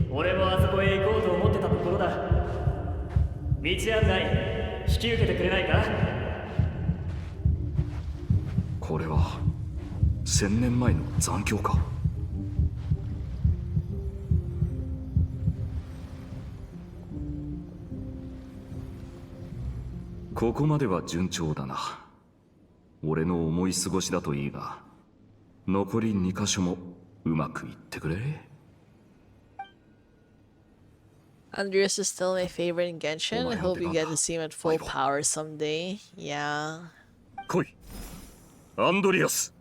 俺もあそこへ行こうと思ってたところだ道案内引き受けてくれないかこれは1000年前の残響か。ここまでは順調だな。俺の思い過ごしだといいが、残り2箇所もうまくいってくれ。Andreas is still my favorite in Genshin. I hope you get to see him at full power someday. Yeah. 来い、アンドリアス。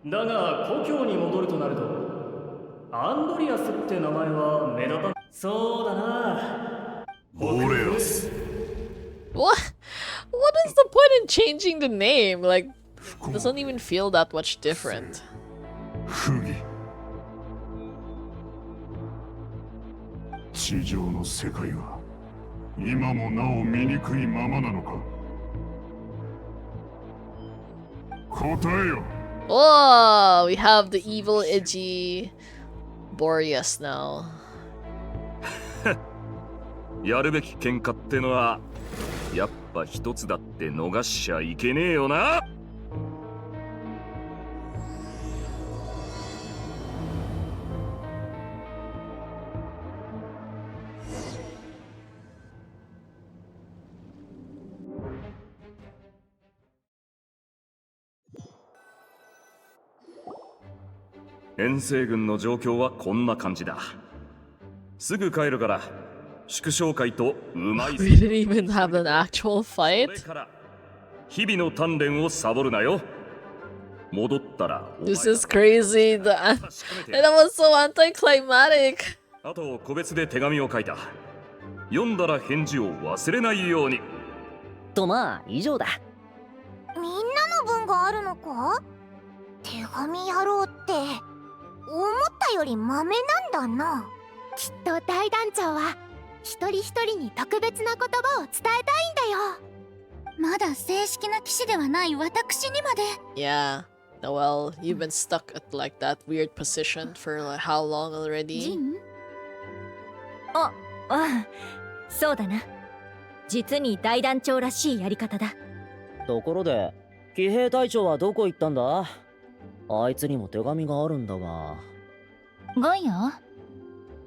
だが故郷に戻るとなるとアンドリアスって名前は目立たそうだな。オレアス What? What is the point in changing the name? Like, it doesn't even feel that much different. 不義地上の世界は今もなお醜いままなのか答えよ Oh, we have the evil, edgy Boreas now. やるべき喧嘩ってのはやっぱ一つだって逃しちゃいけねえよな。遠征軍の状況はこんな感じだ。すぐ帰るから祝勝会とうまい We didn't even have an actual それ fight. から日々の鍛錬をサボるなよ。戻ったらお前 This is crazy. And 確かめて that was so anticlimactic. あと個別で手紙を書いた。読んだら返事を忘れないように。とまあ以上だ。みんなの分があるのか？手紙野郎って思ったよりマメなんだな。きっと大団長は一人一人に特別な言葉を伝えたいんだよ。まだ正式な騎士ではない私にまで。 Yeah. Noelle, you've been stuck at like that weird position for like how long already? ああ、そうだな。実に大団長らしいやり方だ。ところで騎兵隊長はどこ行ったんだ？あいつにも手紙があるんだが。ゴンよ。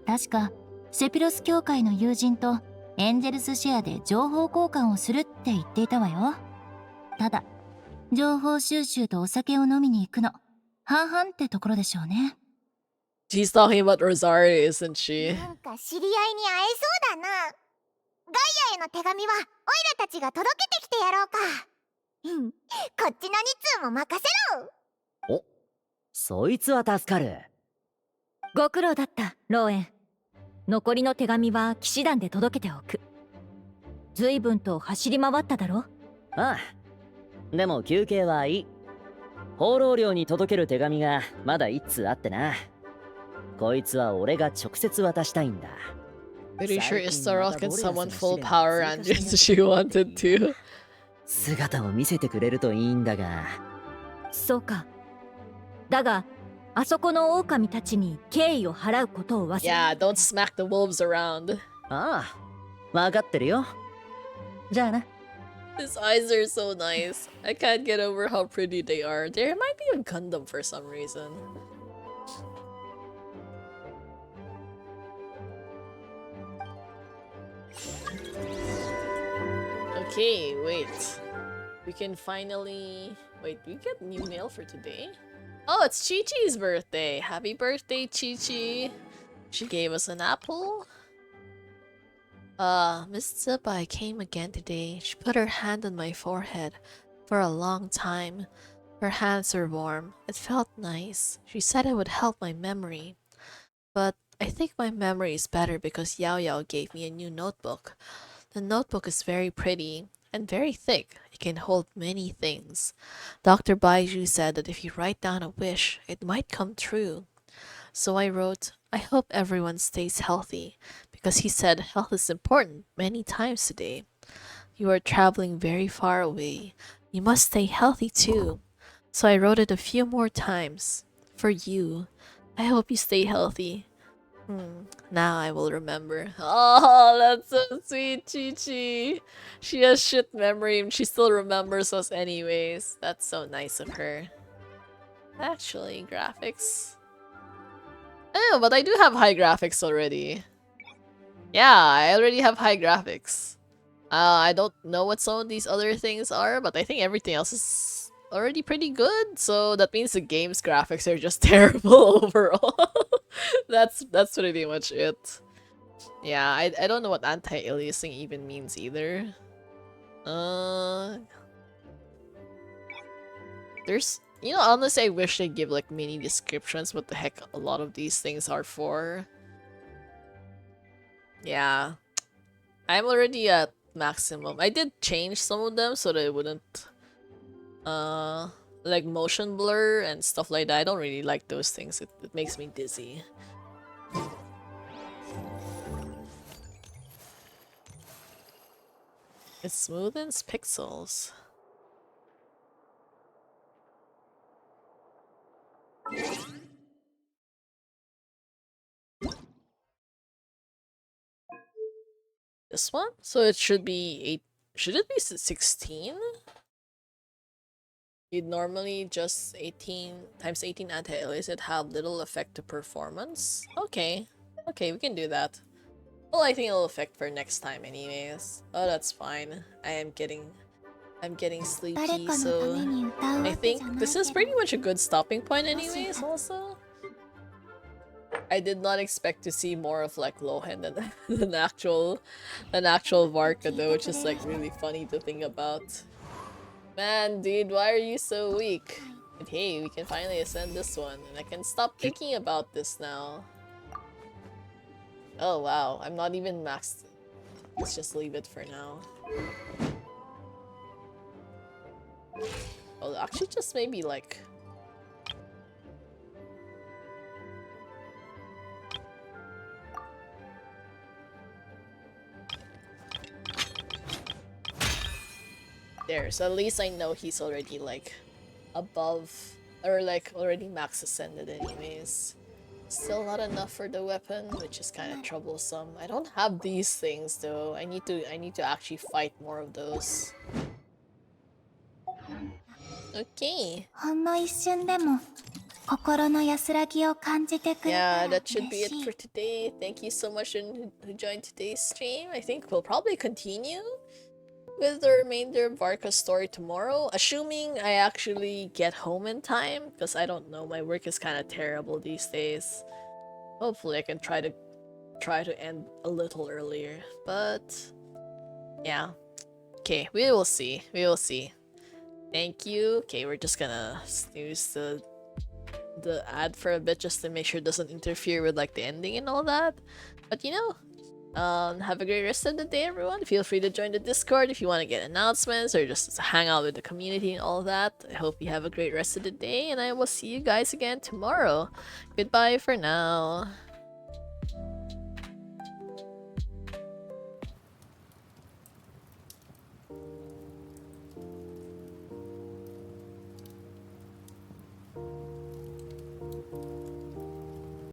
確かセピロス教会の友人とエンジェルスシェアで情報交換をするって言っていたわよ。ただ情報収集とお酒を飲みに行くの半々ってところでしょうね。 She's talking about Rosario, isn't she? なんか知り合いに会えそうだな。ガイアへの手紙はオイラたちが届けてきてやろうか。うん、こっちの2通も任せろ。お、そいつは助かる。ご苦労だった、ローエン。残りの手紙は騎士団で届けておく。随分と走り回っただろ？ああ、でも休憩はいい。放浪寮に届ける手紙がまだ1通あってな。こいつは俺が直接渡したいんだ。 Pretty sure Istarol can summon full power engines if she wanted to. 姿を見せてくれるといいんだが。そうか。だがあそこの狼たちに敬意を払うことを忘れ。 Yeah, don't smack the wolves around. ああ、分かってるよ。じゃあな。 His eyes are so nice. I can't get over how pretty they are. They remind me of Gundam for some reason. Okay, wait. We can finally... Wait, we get new mail for today? Oh, it's Chi-Chi's birthday! Happy birthday, Chi-Chi! She gave us an apple. Miss Zibai came again today. She put her hand on my forehead for a long time. Her hands were warm. It felt nice. She said it would help my memory. But I think my memory is better because Yao Yao gave me a new notebook. The notebook is very pretty and very thick. It can hold many things. Dr. Baiju said that if you write down a wish, it might come true. So I wrote, I hope everyone stays healthy, because he said health is important many times today. You are traveling very far away. You must stay healthy too. So I wrote it a few more times. For you. I hope you stay healthy. Now I will remember. Oh, that's so sweet, Chi-Chi. She has shit memory and she still remembers us anyways. That's so nice of her. Actually, graphics. Oh, but I do have high graphics already. Yeah, I already have high graphics. I don't know what some of these other things are, but I think everything else is already pretty good. So that means the game's graphics are just terrible overall. That's pretty much it. Yeah, I don't know what anti-aliasing even means either. There's, you know, honestly, I wish they give like mini descriptions what the heck a lot of these things are for. Yeah, I'm already at maximum. I did change some of them so that it wouldn't like motion blur and stuff like that. I don't really like those things. It makes me dizzy. It smoothens pixels. This one? So it should be 8. Should it be 16? You'd normally just 18 times 18 anti-alias it have little effect to performance. Okay. Okay, we can do that. Well, I think it'll affect for next time anyways. Oh, that's fine. I'm getting sleepy, so I think this is pretty much a good stopping point anyways also. I did not expect to see more of like Lohan than an actual Varka though, which is like really funny to think about. Man, dude, why are you so weak? But hey, we can finally ascend this one, and I can stop thinking about this now. Oh wow, I'm not even maxed. Let's just leave it for now. Well, actually just maybe like... There, so at least I know he's already like above, or like already max ascended anyways. Still not enough for the weapon, which is kind of troublesome. I don't have these things though. I need to actually fight more of those. Okay. ほんの一瞬でも心の安らぎを感じてくれた Yeah, ら that should be 嬉 it し for い。 today. Thank you so much who joined today's stream. I think we'll probably continue with the remainder of Varka's story tomorrow, assuming I actually get home in time, because I don't know, my work is kind of terrible these days. Hopefully I can try to end a little earlier, but yeah. Okay, we will see. We will see. Thank you. Okay, we're just gonna snooze the ad for a bit just to make sure it doesn't interfere with like the ending and all that. But you know, have a great rest of the day, everyone. Feel free to join the Discord if you want to get announcements or just hang out with the community and all that. I hope you have a great rest of the day, and I will see you guys again tomorrow. Goodbye for now.